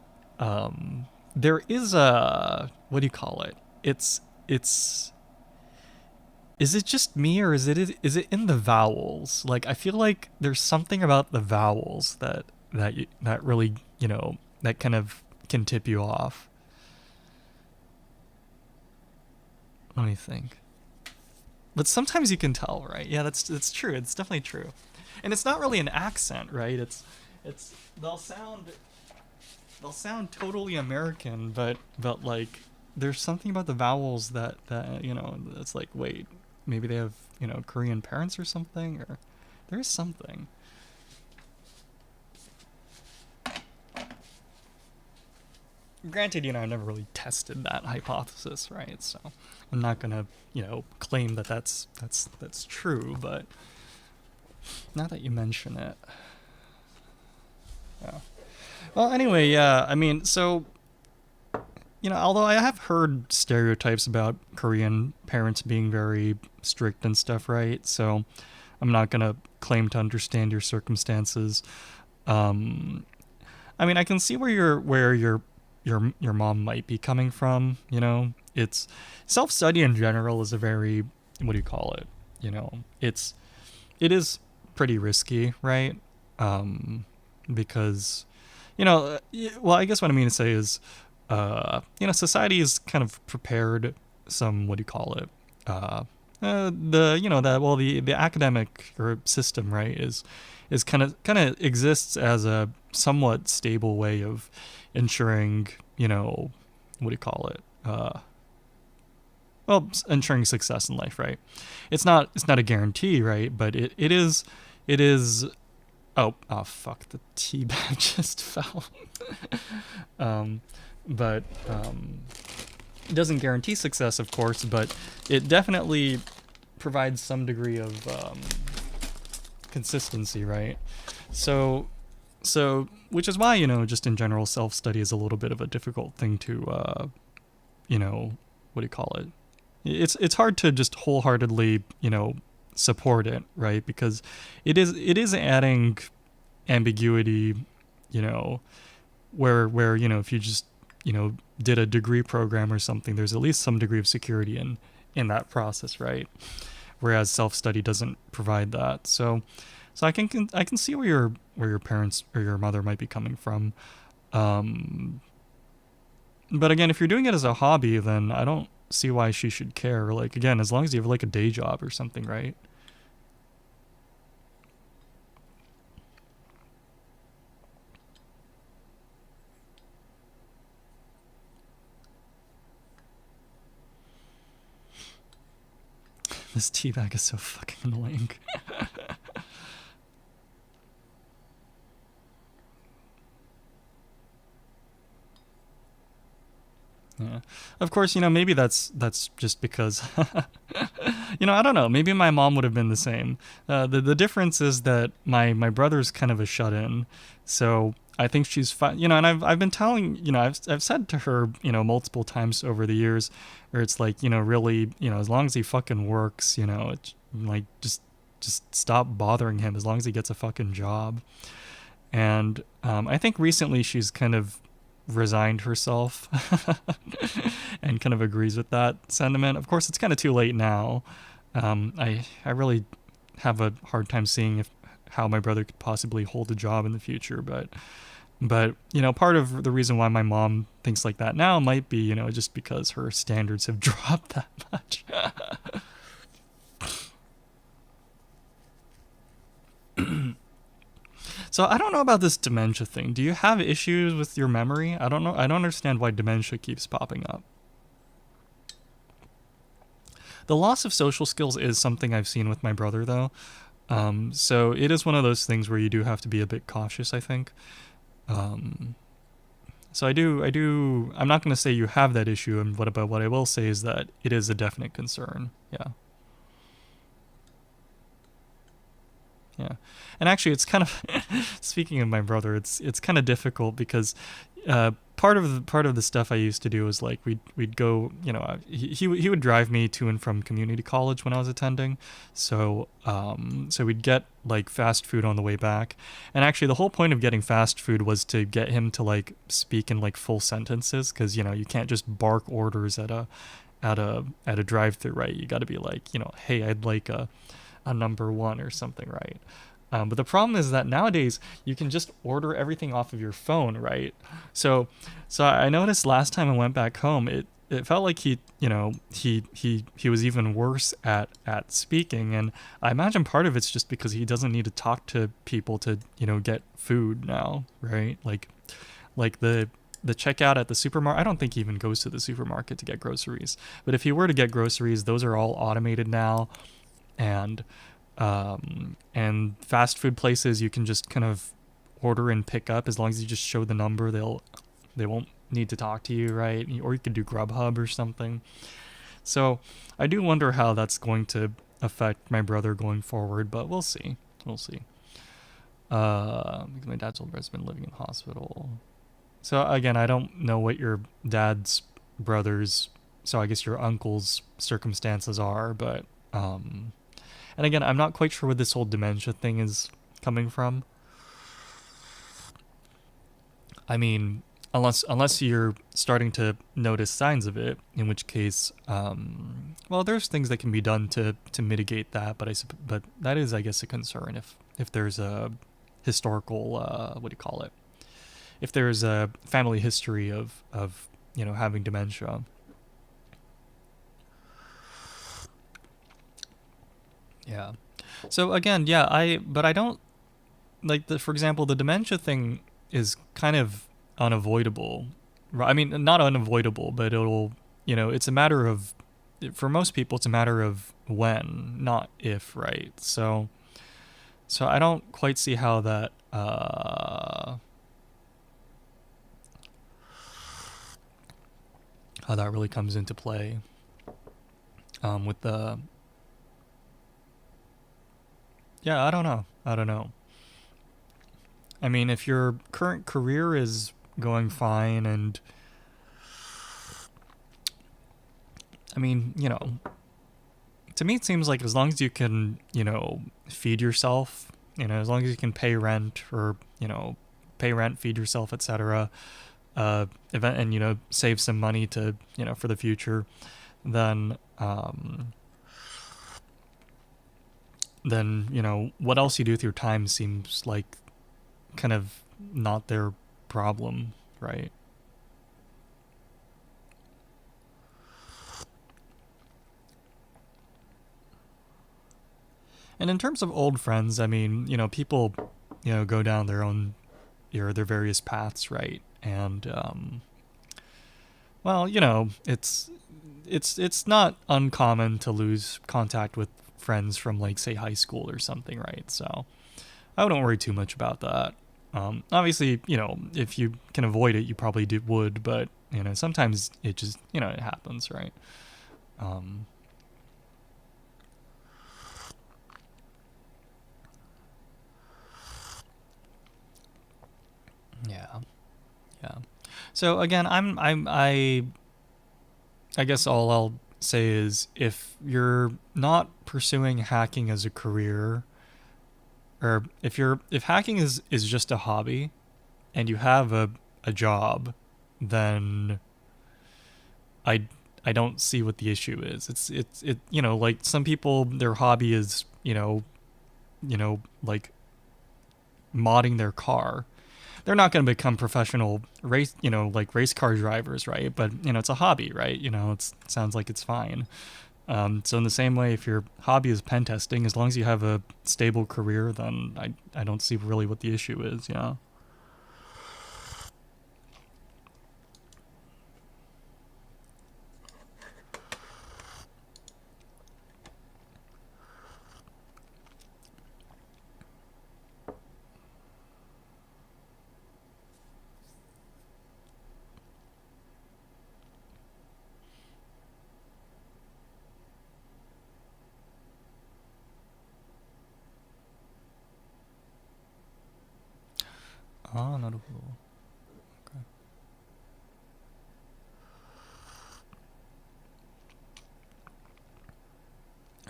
there is a, what do you call it? It's. Is it just me, or is it in the vowels? Like, I feel like there's something about the vowels that really, that kind of can tip you off. Let me think. But sometimes you can tell, right? Yeah, that's true. It's definitely true. And it's not really an accent, right? It's they'll sound totally American, but like there's something about the vowels that it's like, wait, maybe they have, Korean parents or something, or there is something. Granted, I've never really tested that hypothesis, right? So I'm not gonna, claim that that's true. But now that you mention it, yeah. Well, anyway, yeah. I mean, so although I have heard stereotypes about Korean parents being very strict and stuff, right? So I'm not gonna claim to understand your circumstances. I mean, I can see where your mom might be coming from. It's self-study in general is a very, what do you call it? It is pretty risky, right? Because well, I guess what I mean to say is, society is kind of prepared some, what do you call it? The academic or system, right, is kind of exists as a somewhat stable way of ensuring, what do you call it? Well, ensuring success in life, right? It's not a guarantee, right? But it is. Oh, fuck! The tea bag just fell. But it doesn't guarantee success, of course, but it definitely provides some degree of consistency, right? So, which is why, just in general, self-study is a little bit of a difficult thing to, what do you call it? It's hard to just wholeheartedly, support it, right? Because it is adding ambiguity, where if you just, did a degree program or something, there's at least some degree of security in that process, right? Whereas self-study doesn't provide that. So So I can see where your parents or your mother might be coming from. Um, but again, if you're doing it as a hobby, then I don't see why she should care. Like again, as long as you have like a day job or something, right? This tea bag is so fucking annoying. Yeah. Of course, maybe that's just because I don't know. Maybe my mom would have been the same. The difference is that my brother's kind of a shut in, so I think she's fine. And I've been telling I've said to her multiple times over the years, where it's like really as long as he fucking works it's like just stop bothering him as long as he gets a fucking job. And I think recently she's kind of resigned herself and kind of agrees with that sentiment. Of course, it's kind of too late now. I really have a hard time seeing if how my brother could possibly hold a job in the future, but part of the reason why my mom thinks like that now might be just because her standards have dropped that much. So I don't know about this dementia thing. Do you have issues with your memory? I don't know. I don't understand why dementia keeps popping up. The loss of social skills is something I've seen with my brother, though. So it is one of those things where you do have to be a bit cautious, I think. Um, so I'm not going to say you have that issue, and what I will say is that it is a definite concern. Yeah. Yeah, and actually, it's kind of speaking of my brother, it's kind of difficult because part of the stuff I used to do was like we'd go, he would drive me to and from community college when I was attending, so we'd get like fast food on the way back, and actually the whole point of getting fast food was to get him to like speak in like full sentences because you can't just bark orders at a drive-through, right? You got to be like hey, I'd like a number one or something, right? But the problem is that nowadays you can just order everything off of your phone, right? So, so I noticed last time I went back home, it felt like he was even worse at speaking, and I imagine part of it's just because he doesn't need to talk to people to get food now, right? Like the checkout at the supermarket. I don't think he even goes to the supermarket to get groceries, but if he were to get groceries, those are all automated now, and and fast food places you can just kind of order and pick up as long as you just show the number. They won't need to talk to you, right? Or you could do Grubhub or something. So I do wonder how that's going to affect my brother going forward, but we'll see. We'll see. Because my dad's older has been living in hospital. So again, I don't know what your dad's brother's, so I guess your uncle's circumstances are, but and again, I'm not quite sure where this whole dementia thing is coming from. I mean, unless you're starting to notice signs of it, in which case, well, there's things that can be done to mitigate that, but that is, I guess, a concern if there's a historical what do you call it? If there's a family history of having dementia. Yeah. So again, yeah, but I don't like for example, the dementia thing is kind of unavoidable. I mean, not unavoidable, but it's a matter of, for most people, it's a matter of when, not if, right? So I don't quite see how that really comes into play with the, yeah, I don't know. I don't know. I mean, if your current career is going fine, and I mean, to me it seems like as long as you can, feed yourself, as long as you can pay rent, or, pay rent, feed yourself, etc., event, and save some money to, for the future, then then, you know, what else you do with your time seems like kind of not their problem, right? And in terms of old friends, I mean, you know, people, you know, go down their own, their various paths, right? And well, you know, it's not uncommon to lose contact with friends from, like, say, high school or something, right? So I wouldn't worry too much about that. Obviously, you know, if you can avoid it, you probably would, but, you know, sometimes it just, you know, it happens, right? Um, yeah, yeah. So again, I guess all I'll say is, if you're not pursuing hacking as a career, or if hacking is just a hobby and you have a job, then I I don't see what the issue is. It you know, like, some people, their hobby is, like, modding their car. They're not going to become professional race, like, race car drivers, right? But, you know, it's a hobby, right? You know, it sounds like it's fine. So in the same way, if your hobby is pen testing, as long as you have a stable career, then I don't see really what the issue is. Yeah. Ah, not a rule. Okay.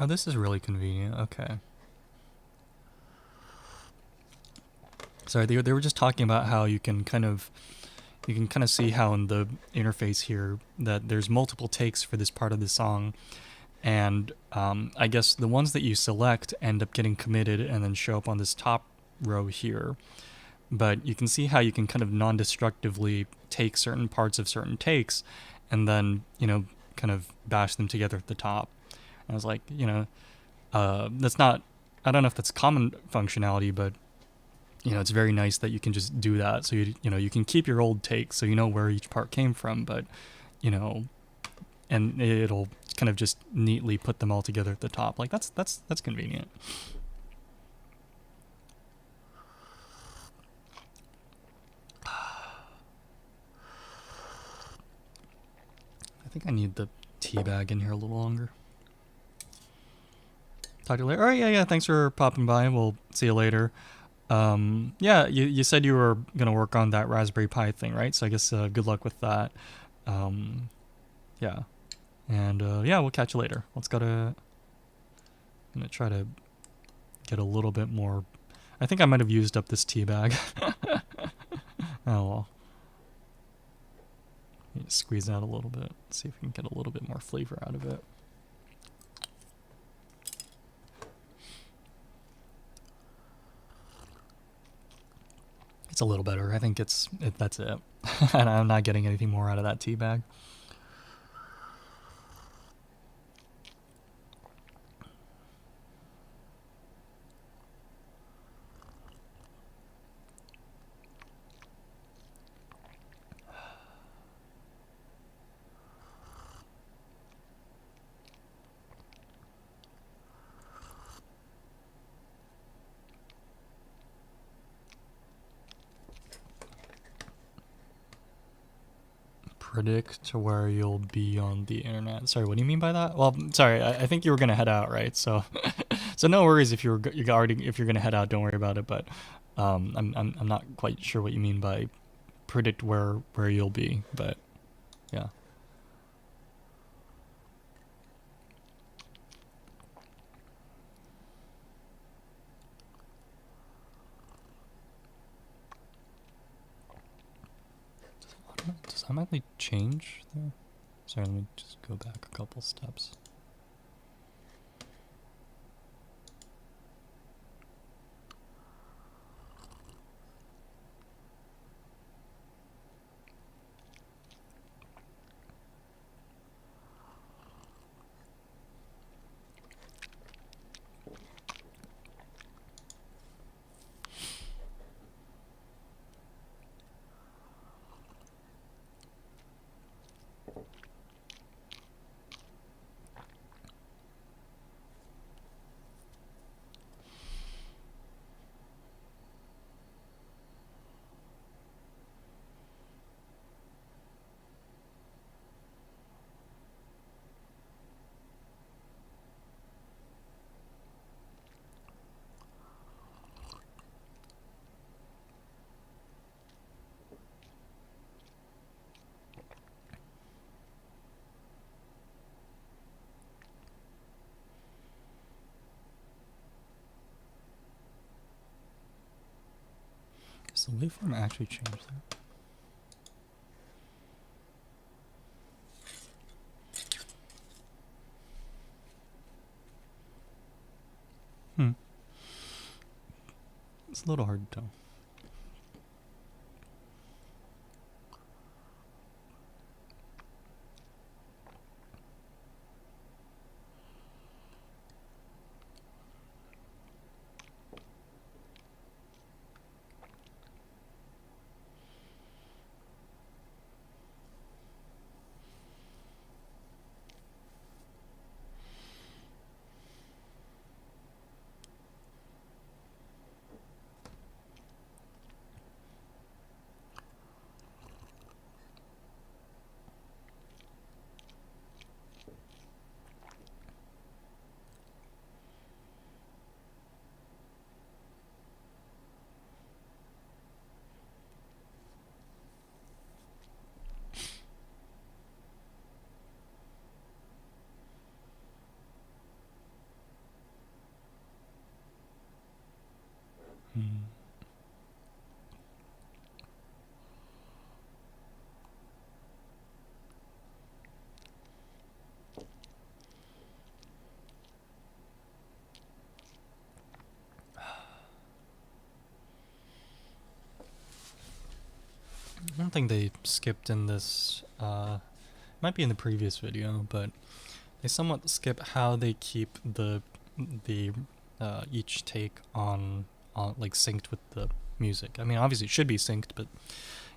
Oh, this is really convenient. Okay. Sorry, they were just talking about how you can kind of see how in the interface here that there's multiple takes for this part of the song, and I guess the ones that you select end up getting committed and then show up on this top row here. But you can see how you can kind of non-destructively take certain parts of certain takes and then, kind of bash them together at the top. And I was like, that's not, I don't know if that's common functionality, but, it's very nice that you can just do that. So you can keep your old takes, so you know where each part came from, but, you know and it'll kind of just neatly put them all together at the top. Like, that's convenient. I think I need the tea bag in here a little longer. Talk to you later. All right, yeah. Thanks for popping by. We'll see you later. Yeah, you said you were gonna work on that Raspberry Pi thing, right? So I guess good luck with that. Um, yeah, and yeah, we'll catch you later. Let's go to. I'm gonna try to get a little bit more. I think I might have used up this tea bag. Oh well. Squeeze out a little bit. See if we can get a little bit more flavor out of it. It's a little better. I think that's it. And I'm not getting anything more out of that tea bag. Predict where you'll be on the internet. Sorry, what do you mean by that? Well, sorry, I think you were gonna head out, right? So, so no worries if if you're gonna head out. Don't worry about it. But I'm not quite sure what you mean by predict where you'll be. But yeah. Does that automatically change there? Sorry, let me just go back a couple steps. Does the waveform actually change that? It's a little hard to tell. One thing they skipped in this, might be in the previous video, but they somewhat skip how they keep the each take on like synced with the music. I mean, obviously it should be synced, but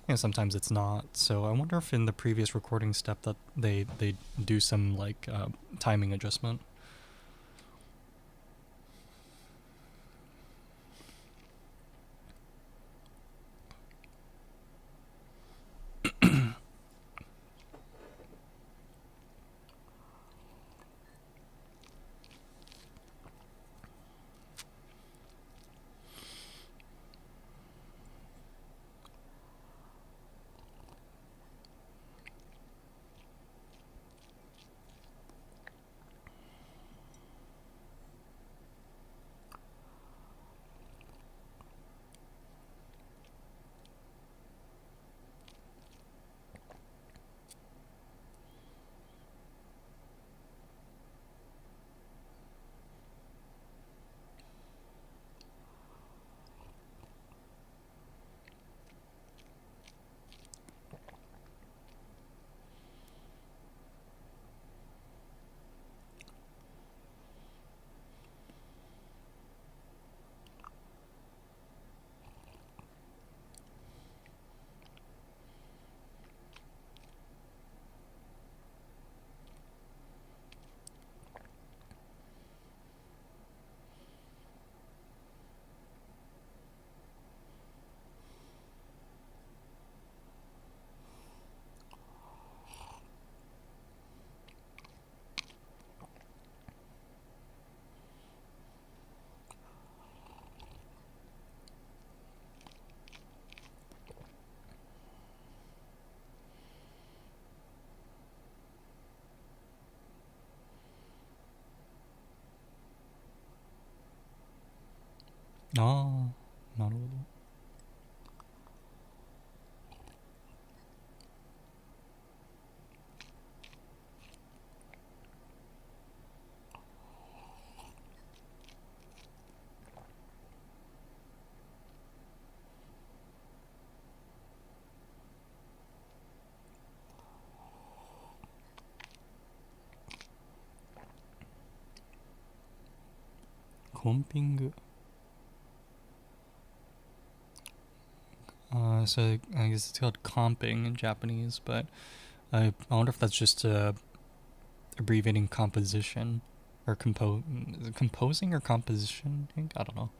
you know, sometimes it's not. So I wonder if in the previous recording step that they do some like timing adjustment. Oh, not a little. Comping. So I guess it's called comping in Japanese, but I wonder if that's just abbreviating composition or composing or composition. I don't know.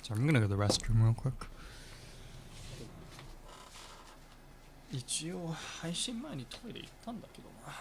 So I'm gonna go to the restroom real quick. 一応配信前にトイレ行ったんだけどな。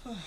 Ooh.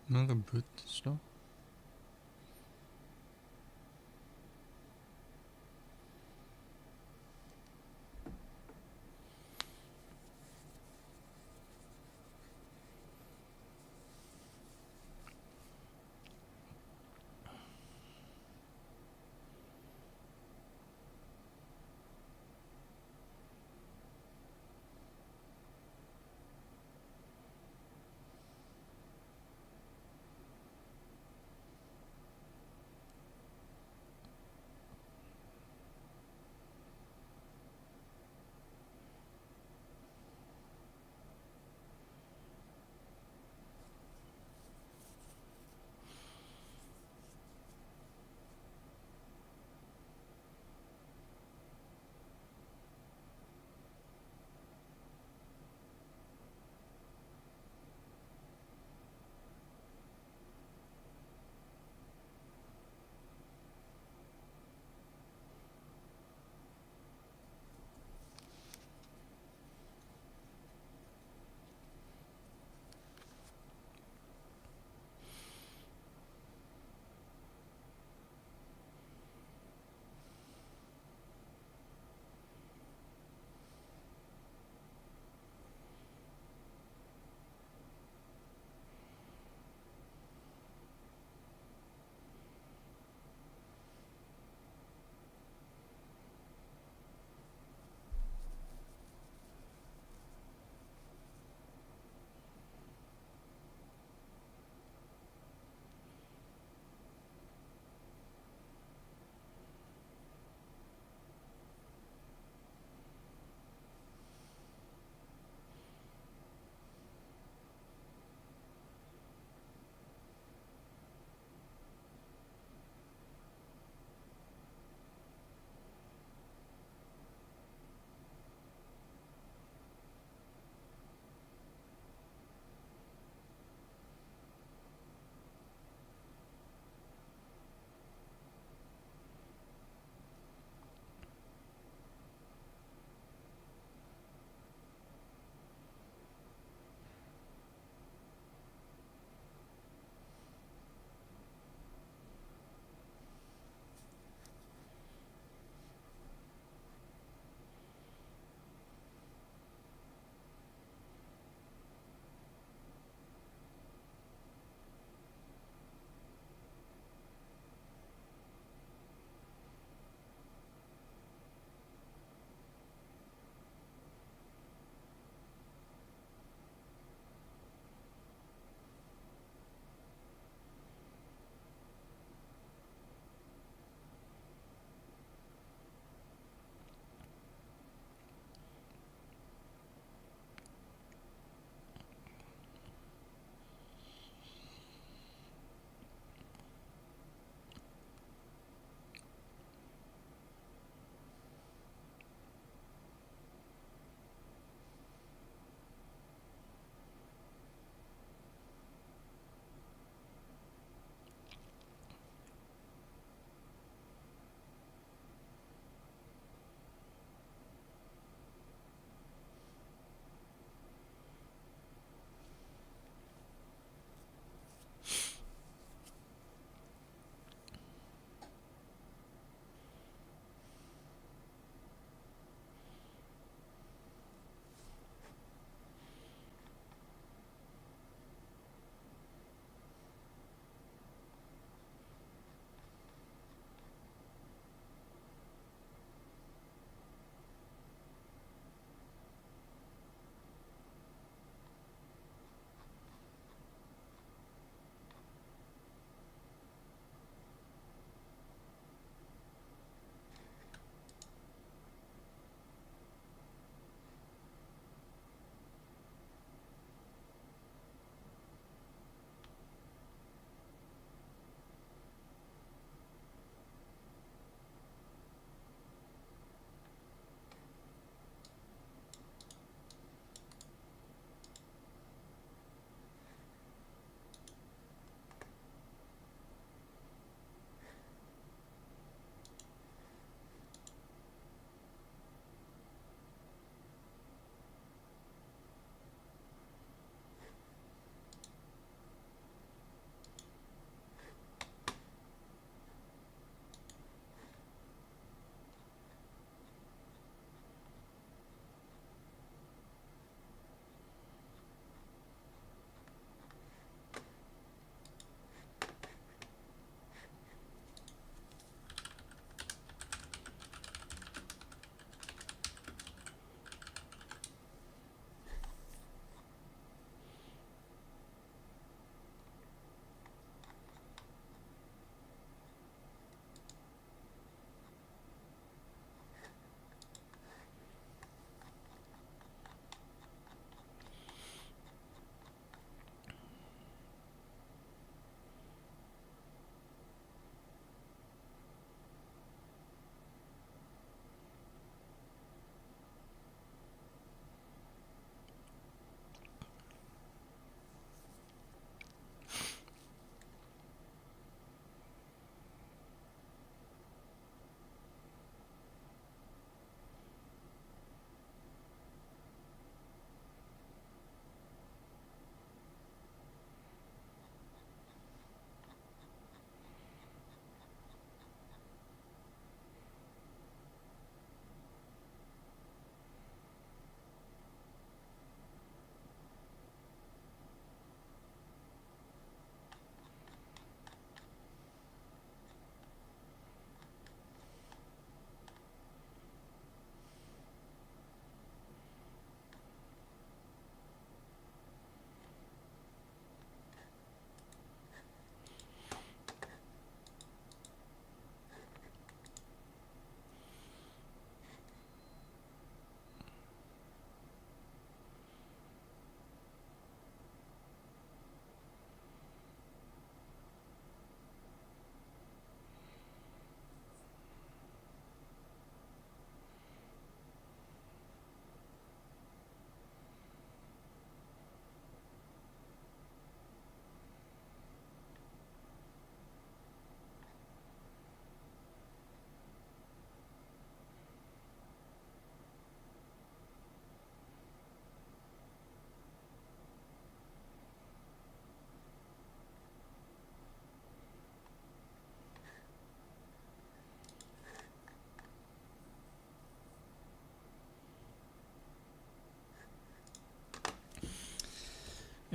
Another boot stuff.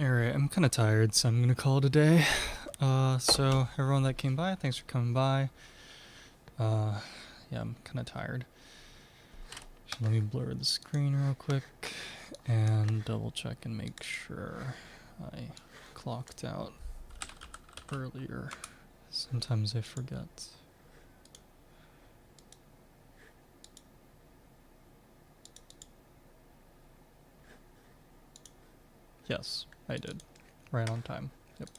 Alright, I'm kind of tired, so I'm gonna call it a day. So everyone that came by, thanks for coming by. Yeah, I'm kind of tired. So let me blur the screen real quick and double check and make sure I clocked out earlier. Sometimes I forget. Yes, I did. Right on time. Yep.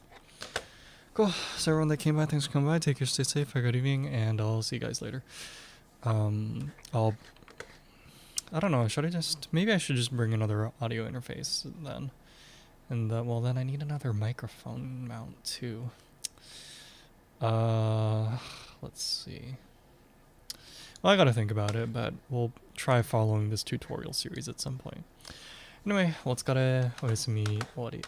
Cool. So everyone that came by, thanks for coming by. Take care, stay safe, have a good evening, and I'll see you guys later. I don't know, maybe I should just bring another audio interface then. And well, then I need another microphone mount too. Let's see. Well, I gotta think about it, but we'll try following this tutorial series at some point. Anyway, お疲れ、おやすみ、終わり。